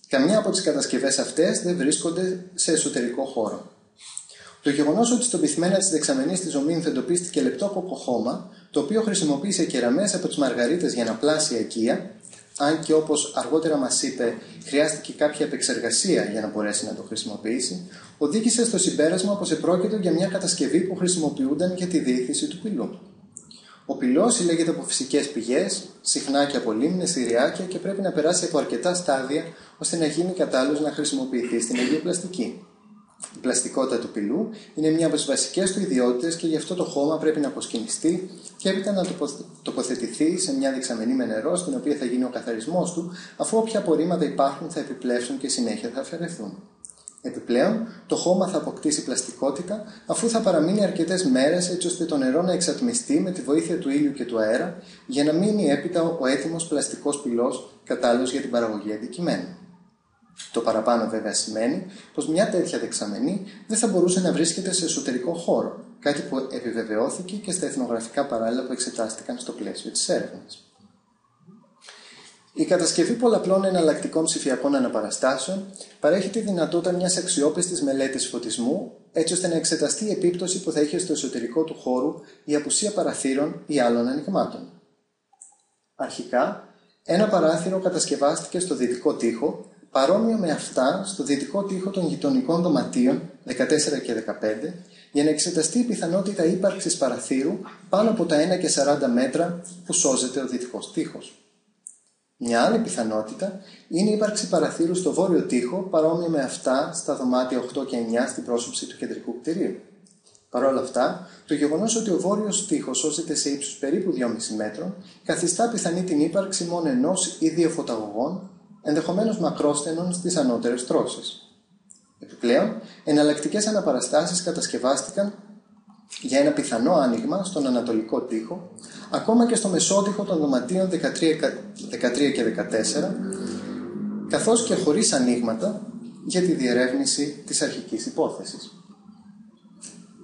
Καμιά από τις κατασκευές αυτές δεν βρίσκονται σε εσωτερικό χώρο. Το γεγονός ότι στο πυθμένα της δεξαμενής της Ζωμήνθου εντοπίστηκε λεπτό κοκοχώμα, το οποίο χρησιμοποίησε κεραμές από τις Μαργαρίτες για να πλάσει αγκία, αν και όπως αργότερα μας είπε, χρειάστηκε κάποια επεξεργασία για να μπορέσει να το χρησιμοποιήσει, οδήγησε στο συμπέρασμα πως επρόκειτο για μια κατασκευή που χρησιμοποιούνταν για τη διήθηση του πυλού. Ο πυλός συλλέγεται από φυσικές πηγές, συχνά και από λίμνες, ηριάκια και πρέπει να περάσει από αρκετά στάδια ώστε να γίνει κατάλληλος να χρησιμοποιηθεί στην αγιοπλαστική. Η πλαστικότητα του πυλού είναι μια από τις βασικές του ιδιότητες και γι' αυτό το χώμα πρέπει να αποσκηνιστεί και έπειτα να τοποθετηθεί σε μια δεξαμενή με νερό, στην οποία θα γίνει ο καθαρισμός του, αφού όποια απορρίμματα υπάρχουν θα επιπλέψουν και συνέχεια θα αφαιρεθούν. Επιπλέον, το χώμα θα αποκτήσει πλαστικότητα, αφού θα παραμείνει αρκετές μέρες έτσι ώστε το νερό να εξατμιστεί με τη βοήθεια του ήλιου και του αέρα, για να μείνει έπειτα ο έτοιμος πλαστικός πυλός κατάλληλος για την παραγωγή αντικειμένου. Το παραπάνω βέβαια σημαίνει πως μια τέτοια δεξαμενή δεν θα μπορούσε να βρίσκεται σε εσωτερικό χώρο, κάτι που επιβεβαιώθηκε και στα εθνογραφικά παράλληλα που εξετάστηκαν στο πλαίσιο της έρευνας. Η κατασκευή πολλαπλών εναλλακτικών ψηφιακών αναπαραστάσεων παρέχει τη δυνατότητα μιας αξιόπιστης μελέτης φωτισμού, έτσι ώστε να εξεταστεί η επίπτωση που θα είχε στο εσωτερικό του χώρου η απουσία παραθύρων ή άλλων ανοιγμάτων. Αρχικά, ένα παράθυρο κατασκευάστηκε στο δυτικό τοίχο, παρόμοιο με αυτά στο δυτικό τοίχο των γειτονικών δωματίων 14 και 15, για να εξεταστεί η πιθανότητα ύπαρξης παραθύρου πάνω από τα 1 και 40 μέτρα που σώζεται ο δυτικός τοίχος. Μια άλλη πιθανότητα είναι η ύπαρξη παραθύρου στο βόρειο τοίχο, παρόμοια με αυτά στα δωμάτια 8 και 9 στην πρόσωψη του κεντρικού κτηρίου. Παρ' όλα αυτά, το γεγονός ότι ο βόρειος τοίχος σώζεται σε ύψους περίπου 2,5 μέτρων, καθιστά πιθανή την ύπαρξη μόνο ενός ή δύο φωταγωγών, ενδεχομένως μακρόστενων στις ανώτερες τρώσεις. Επιπλέον, εναλλακτικές αναπαραστάσεις κατασκευάστηκαν για ένα πιθανό άνοιγμα στον ανατολικό τοίχο, ακόμα και στο μεσότοίχο των δωματίων 13 και 14, καθώς και χωρίς ανοίγματα για τη διερεύνηση της αρχικής υπόθεσης.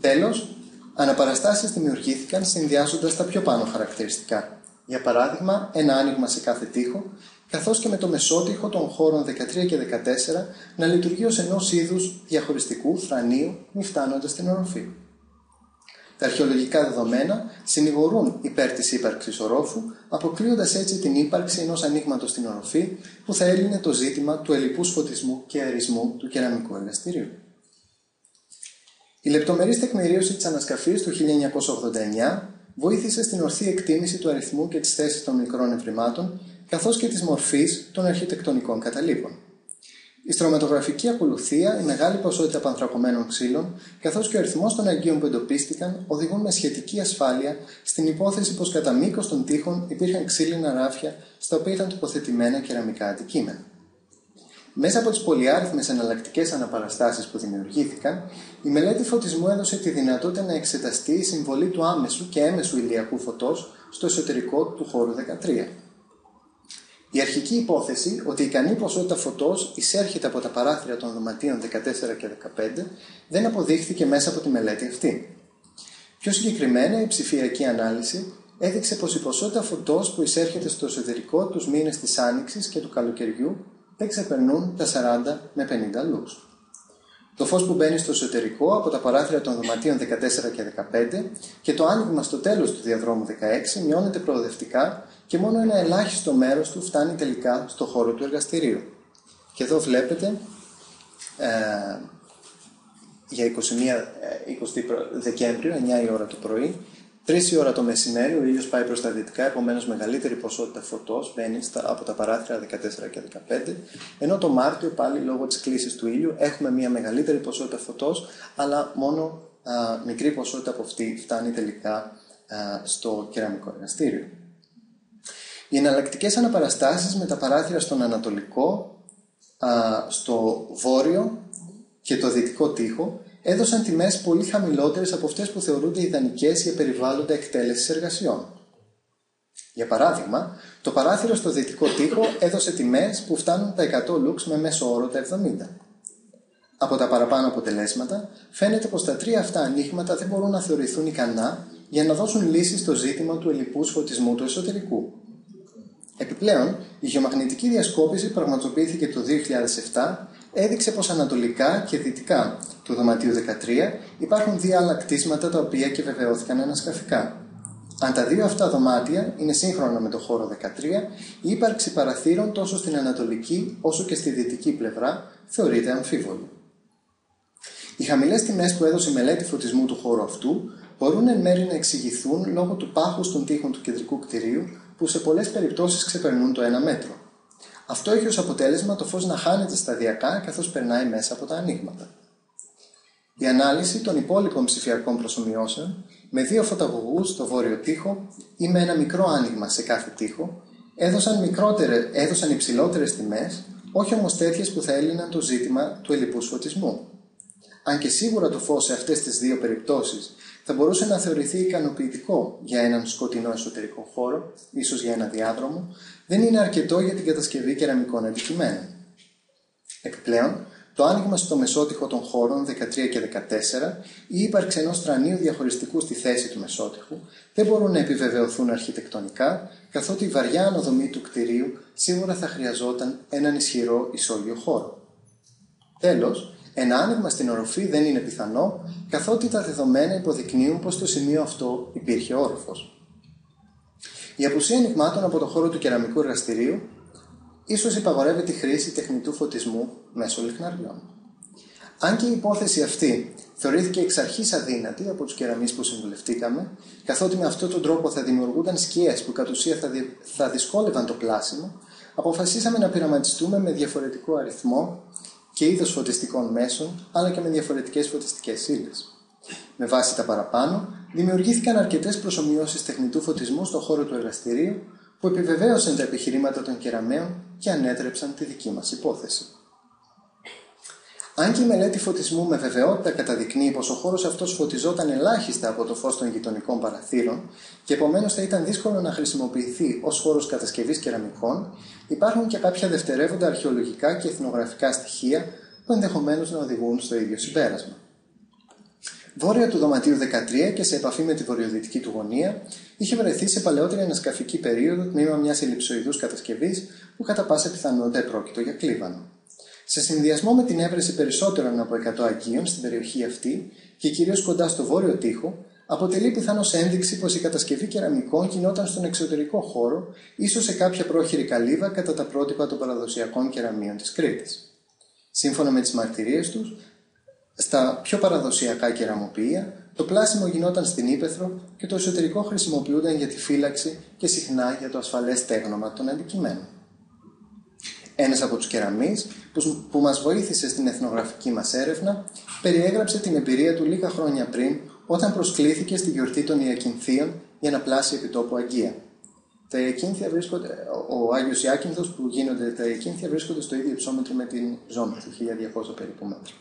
Τέλος, αναπαραστάσεις δημιουργήθηκαν συνδυάζοντας τα πιο πάνω χαρακτηριστικά. Για παράδειγμα, ένα άνοιγμα σε κάθε τοίχο, καθώς και με το μεσότοιχο των χώρων 13 και 14 να λειτουργεί ως ενός είδους διαχωριστικού θρανίου, μη φτάνοντας στην οροφή. Τα αρχαιολογικά δεδομένα συνηγορούν υπέρ της ύπαρξης ορόφου, αποκλείοντας έτσι την ύπαρξη ενός ανοίγματος στην οροφή που θα έλυνε το ζήτημα του ελλειπούς φωτισμού και αερισμού του κεραμικού εργαστηρίου. Η λεπτομερής τεκμηρίωση της ανασκαφής του 1989 βοήθησε στην ορθή εκτίμηση του αριθμού και της θέσης των μικρών ευρημάτων, καθώς και της μορφής των αρχιτεκτονικών καταλήπων. Η στρωματογραφική ακολουθία, η μεγάλη ποσότητα πανθρακωμένων ξύλων, καθώς και ο αριθμός των αγκίων που εντοπίστηκαν, οδηγούν με σχετική ασφάλεια στην υπόθεση πως κατά μήκος των τοίχων υπήρχαν ξύλινα ράφια στα οποία ήταν τοποθετημένα κεραμικά αντικείμενα. Μέσα από τις πολυάριθμες εναλλακτικές αναπαραστάσεις που δημιουργήθηκαν, η μελέτη φωτισμού έδωσε τη δυνατότητα να εξεταστεί η συμβολή του άμεσου και έμεσου ηλιακού φωτός στο εσωτερικό του χώρου 13. Η αρχική υπόθεση ότι η ικανή ποσότητα φωτός εισέρχεται από τα παράθυρα των δωματίων 14 και 15 δεν αποδείχθηκε μέσα από τη μελέτη αυτή. Πιο συγκεκριμένα, η ψηφιακή ανάλυση έδειξε πως η ποσότητα φωτός που εισέρχεται στο εσωτερικό τους μήνες της Άνοιξης και του καλοκαιριού δεν ξεπερνούν τα 40 με 50 λουξ. Το φως που μπαίνει στο εσωτερικό από τα παράθυρα των δωματίων 14 και 15 και το άνοιγμα στο τέλος του διαδρόμου 16 μειώνεται προοδευτικά και μόνο ένα ελάχιστο μέρος του φτάνει τελικά στο χώρο του εργαστηρίου. Και εδώ βλέπετε για 20 Δεκέμβριο, 9 η ώρα το πρωί, 3 η ώρα το μεσημέρι ο ήλιος πάει προς τα δυτικά, επομένως μεγαλύτερη ποσότητα φωτός μπαίνει από τα παράθυρα 14 και 15, ενώ το Μάρτιο πάλι λόγω της κλίσης του ήλιου έχουμε μια μεγαλύτερη ποσότητα φωτός, αλλά μόνο μικρή ποσότητα από αυτή φτάνει τελικά στο κεραμικό εργαστήριο. Οι εναλλακτικές αναπαραστάσεις με τα παράθυρα στον ανατολικό, στο βόρειο και το δυτικό τοίχο έδωσαν τιμές πολύ χαμηλότερες από αυτές που θεωρούνται ιδανικές για περιβάλλοντα εκτέλεσης εργασιών. Για παράδειγμα, το παράθυρο στο δυτικό τοίχο έδωσε τιμές που φτάνουν τα 100 λουξ με μέσο όρο τα 70. Από τα παραπάνω αποτελέσματα, φαίνεται πως τα 3 αυτά ανοίγματα δεν μπορούν να θεωρηθούν ικανά για να δώσουν λύση στο ζήτημα του ελλειπούς φωτισμού του εσωτερικού. Επιπλέον, η γεωμαγνητική διασκόπηση που πραγματοποιήθηκε το 2007 έδειξε πως ανατολικά και δυτικά του δωματίου 13 υπάρχουν 2 άλλα κτίσματα τα οποία και βεβαιώθηκαν ανασκαφικά. Αν τα 2 αυτά δωμάτια είναι σύγχρονα με το χώρο 13, η ύπαρξη παραθύρων τόσο στην ανατολική όσο και στη δυτική πλευρά θεωρείται αμφίβολη. Οι χαμηλές τιμές που έδωσε η μελέτη φωτισμού του χώρου αυτού μπορούν εν μέρει να εξηγηθούν λόγω του πάχους των τοίχων του κεντρικού κτηρίου που σε πολλές περιπτώσεις ξεπερνούν το 1 μέτρο. Αυτό έχει ως αποτέλεσμα το φως να χάνεται σταδιακά καθώς περνάει μέσα από τα ανοίγματα. Η ανάλυση των υπόλοιπων ψηφιακών προσομοιώσεων με 2 φωταγωγούς στο βόρειο τοίχο ή με ένα μικρό άνοιγμα σε κάθε τοίχο έδωσαν υψηλότερες τιμές, όχι όμως τέτοιες που θα έλυναν το ζήτημα του ελλειπούς φωτισμού. Αν και σίγουρα το φως σε αυτές τις 2 περιπτώσεις θα μπορούσε να θεωρηθεί ικανοποιητικό για έναν σκοτεινό εσωτερικό χώρο, ίσως για ένα διάδρομο, δεν είναι αρκετό για την κατασκευή κεραμικών αντικειμένων. Επιπλέον, το άνοιγμα στο μεσότυχο των χώρων 13 και 14 ή η ύπαρξη ενός τρανίου διαχωριστικού στη θέση του μεσότυχου δεν μπορούν να επιβεβαιωθούν αρχιτεκτονικά, καθότι η βαριά αναδομή του κτηρίου σίγουρα θα χρειαζόταν έναν ισχυρό ισόγειο χώρο. Τέλος, ένα άνοιγμα στην οροφή δεν είναι πιθανό, καθότι τα δεδομένα υποδεικνύουν πως στο σημείο αυτό υπήρχε όροφος. Η απουσία ανοιγμάτων από το χώρο του κεραμικού εργαστηρίου ίσως υπαγορεύει τη χρήση τεχνητού φωτισμού μέσω λιχναριών. Αν και η υπόθεση αυτή θεωρήθηκε εξ αρχής αδύνατη από τους κεραμείς που συμβουλευτήκαμε, καθότι με αυτόν τον τρόπο θα δημιουργούνταν σκιές που κατ' ουσία θα δυσκόλευαν το πλάσιμο, αποφασίσαμε να πειραματιστούμε με διαφορετικό αριθμό και είδος φωτιστικών μέσων, αλλά και με διαφορετικές φωτιστικές ύλες. Με βάση τα παραπάνω, δημιουργήθηκαν αρκετές προσομοιώσεις τεχνητού φωτισμού στον χώρο του εργαστηρίου, που επιβεβαίωσαν τα επιχειρήματα των κεραμαίων και ανέτρεψαν τη δική μας υπόθεση. Αν και η μελέτη φωτισμού με βεβαιότητα καταδεικνύει πως ο χώρος αυτός φωτιζόταν ελάχιστα από το φως των γειτονικών παραθύρων και επομένως θα ήταν δύσκολο να χρησιμοποιηθεί ως χώρος κατασκευής κεραμικών, υπάρχουν και κάποια δευτερεύοντα αρχαιολογικά και εθνογραφικά στοιχεία που ενδεχομένως να οδηγούν στο ίδιο συμπέρασμα. Βόρεια του δωματίου 13 και σε επαφή με τη βορειοδυτική του γωνία, είχε βρεθεί σε παλαιότερη ανασκαφική περίοδο τμήμα μιας ελλειψοειδούς κατασκευής που κατά πάσα πιθανότητα επρόκειτο για κλίβανο. Σε συνδυασμό με την έβρεση περισσότερων από 100 αγγείων στην περιοχή αυτή και κυρίως κοντά στο βόρειο τοίχο, αποτελεί πιθανώς ένδειξη πως η κατασκευή κεραμικών γινόταν στον εξωτερικό χώρο, ίσως σε κάποια πρόχειρη καλύβα κατά τα πρότυπα των παραδοσιακών κεραμείων της Κρήτης. Σύμφωνα με τις μαρτυρίες τους, στα πιο παραδοσιακά κεραμοποιεία, το πλάσιμο γινόταν στην ύπαιθρο και το εσωτερικό χρησιμοποιούνταν για τη φύλαξη και συχνά για το ασφαλές στέγνομα των αντικειμένων. Ένας από τους κεραμείς που μας βοήθησε στην εθνογραφική μας έρευνα περιέγραψε την εμπειρία του λίγα χρόνια πριν όταν προσκλήθηκε στη γιορτή των Ιακυνθίων για να πλάσει επιτόπου αγγεία. Τα Ιακύνθια ο Άγιος Ιάκυνθος που γίνονται τα Ιακύνθια βρίσκονται στο ίδιο υψόμετρο με την Ζώμεθη, 1200 περίπου μέτρα.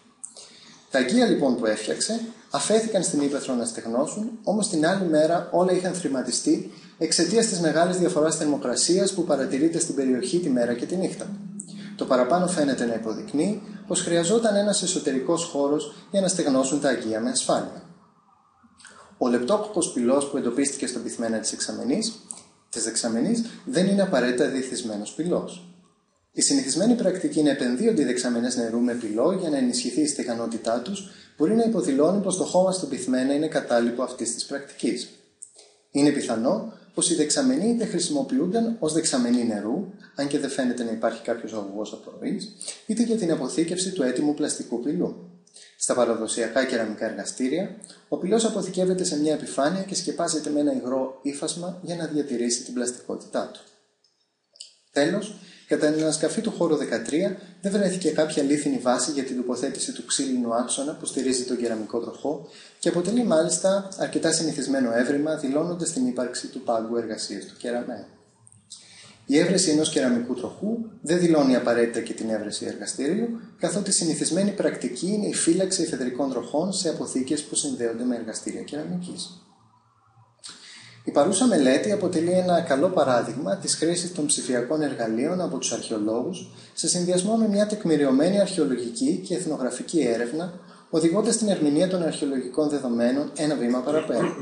Τα αγγεία λοιπόν που έφτιαξε αφέθηκαν στην ύπαιθρο να στεγνώσουν, όμως την άλλη μέρα όλα είχαν θρηματιστεί εξαιτίας της μεγάλης διαφοράς θερμοκρασίας που παρατηρείται στην περιοχή τη μέρα και τη νύχτα. Το παραπάνω φαίνεται να υποδεικνύει πως χρειαζόταν ένας εσωτερικός χώρος για να στεγνώσουν τα αγγεία με ασφάλεια. Ο λεπτόκοπος πυλός που εντοπίστηκε στον πυθμένα της δεξαμενής δεν είναι απαραίτητα διεθισμένος πυλός. Η συνηθισμένη πρακτική να επενδύονται οι δεξαμενές νερού με πυλό για να ενισχυθεί η στεγανότητά τους μπορεί να υποδηλώνει πως το χώμα στον πυθμένα είναι κατάλοιπο αυτής της πρακτικής. Είναι πιθανό πως οι δεξαμενοί είτε χρησιμοποιούνταν ως δεξαμενή νερού, αν και δεν φαίνεται να υπάρχει κάποιος αγωγός απορροής, είτε για την αποθήκευση του έτοιμου πλαστικού πυλού. Στα παραδοσιακά κεραμικά εργαστήρια, ο πυλός αποθηκεύεται σε μια επιφάνεια και σκεπάζεται με ένα υγρό ύφασμα για να διατηρήσει την πλαστικότητά του. Τέλος, κατά την ανασκαφή του χώρου 13, δεν βρέθηκε κάποια αλήθινη βάση για την τοποθέτηση του ξύλινου άξονα που στηρίζει τον κεραμικό τροχό και αποτελεί μάλιστα αρκετά συνηθισμένο έβριμα, δηλώνοντας την ύπαρξη του πάγκου εργασίας του κεραμένου. Η έβρεση ενός κεραμικού τροχού δεν δηλώνει απαραίτητα και την έβρεση εργαστηρίου, καθότι συνηθισμένη πρακτική είναι η φύλαξη εφεδρικών τροχών σε αποθήκες που συνδέονται με εργαστήρια κεραμικής. Η παρούσα μελέτη αποτελεί ένα καλό παράδειγμα της χρήσης των ψηφιακών εργαλείων από τους αρχαιολόγους σε συνδυασμό με μια τεκμηριωμένη αρχαιολογική και εθνογραφική έρευνα, οδηγώντας την ερμηνεία των αρχαιολογικών δεδομένων ένα βήμα παραπέρα.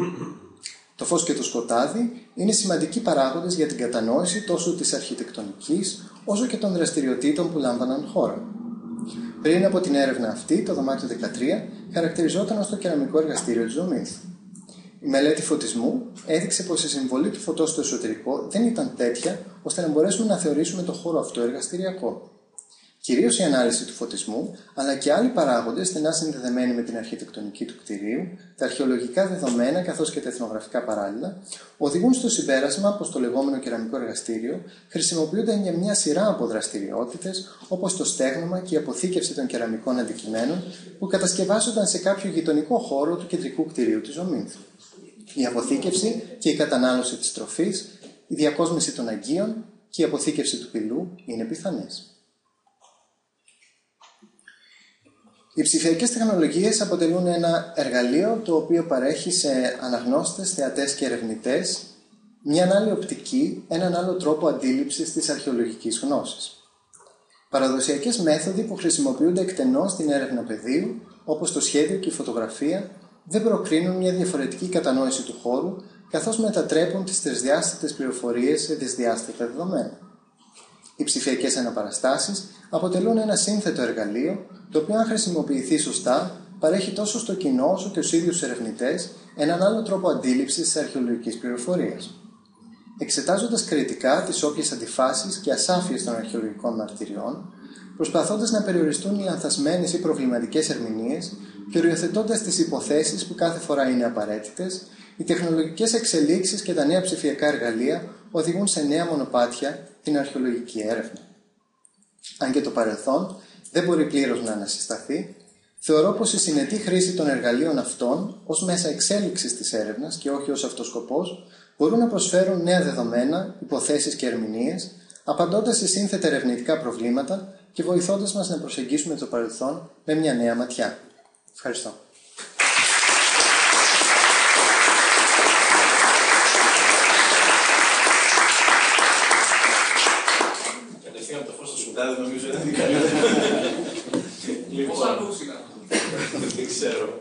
Το φως και το σκοτάδι είναι σημαντικοί παράγοντες για την κατανόηση τόσο της αρχιτεκτονικής όσο και των δραστηριοτήτων που λάμβαναν χώρα. Πριν από την έρευνα αυτή, το δωμάτιο 13 χαρακτηριζόταν ως το κεραμικό εργαστήριο της Ζωμήθου. Η μελέτη φωτισμού έδειξε πως η συμβολή του φωτός στο εσωτερικό δεν ήταν τέτοια ώστε να μπορέσουμε να θεωρήσουμε το χώρο αυτό εργαστηριακό. Κυρίως η ανάλυση του φωτισμού, αλλά και άλλοι παράγοντες στενά συνδεδεμένοι με την αρχιτεκτονική του κτηρίου, τα αρχαιολογικά δεδομένα καθώς και τα εθνογραφικά παράλληλα, οδηγούν στο συμπέρασμα πως το λεγόμενο κεραμικό εργαστήριο χρησιμοποιούνταν για μια σειρά από δραστηριότητες, όπως το στέγνομα και η αποθήκευση των κεραμικών αντικειμένων που κατασκευάζονταν σε κάποιο γειτονικό χώρο του κεντρικού κτηρίου της Ζωμήθου. Η αποθήκευση και η κατανάλωση της τροφής, η διακόσμηση των αγγείων και η αποθήκευση του πυλού είναι πιθανές. Οι ψηφιακές τεχνολογίες αποτελούν ένα εργαλείο το οποίο παρέχει σε αναγνώστες, θεατές και ερευνητές μια άλλη οπτική, έναν άλλο τρόπο αντίληψης της αρχαιολογικής γνώσης. Παραδοσιακές μέθοδοι που χρησιμοποιούνται εκτενώς στην έρευνα πεδίου, όπως το σχέδιο και η φωτογραφία, δεν προκρίνουν μια διαφορετική κατανόηση του χώρου, καθώς μετατρέπουν τις τρισδιάστατες πληροφορίες σε δυσδιάστατα δεδομένα. Οι ψηφιακές αναπαραστάσεις αποτελούν ένα σύνθετο εργαλείο, το οποίο, αν χρησιμοποιηθεί σωστά, παρέχει τόσο στο κοινό όσο και στους ίδιους ερευνητές έναν άλλο τρόπο αντίληψης της αρχαιολογικής πληροφορίας. Εξετάζοντας κριτικά τις όποιες αντιφάσεις και ασάφειες των αρχαιολογικών μαρτυριών, προσπαθώντας να περιοριστούν οι λανθασμένες ή προβληματικές ερμηνείες και οριοθετώντας τις υποθέσεις που κάθε φορά είναι απαραίτητες, οι τεχνολογικές εξελίξεις και τα νέα ψηφιακά εργαλεία οδηγούν σε νέα μονοπάτια την αρχαιολογική έρευνα. Αν και το παρελθόν δεν μπορεί πλήρως να ανασυσταθεί, θεωρώ πως η συνετή χρήση των εργαλείων αυτών ως μέσα εξέλιξης της έρευνας και όχι ως αυτός σκοπός μπορούν να προσφέρουν νέα δεδομένα, υποθέσεις και ερμηνείες, απαντώντας σε σύνθετα ερευνητικά προβλήματα και βοηθώντας μας να προσεγγίσουμε το παρελθόν με μια νέα ματιά. Ευχαριστώ. Κατευθείαν το φως στο σουντάδι νομίζω είναι καλύτερο. Πώς αλλούς ήταν? Δεν ξέρω.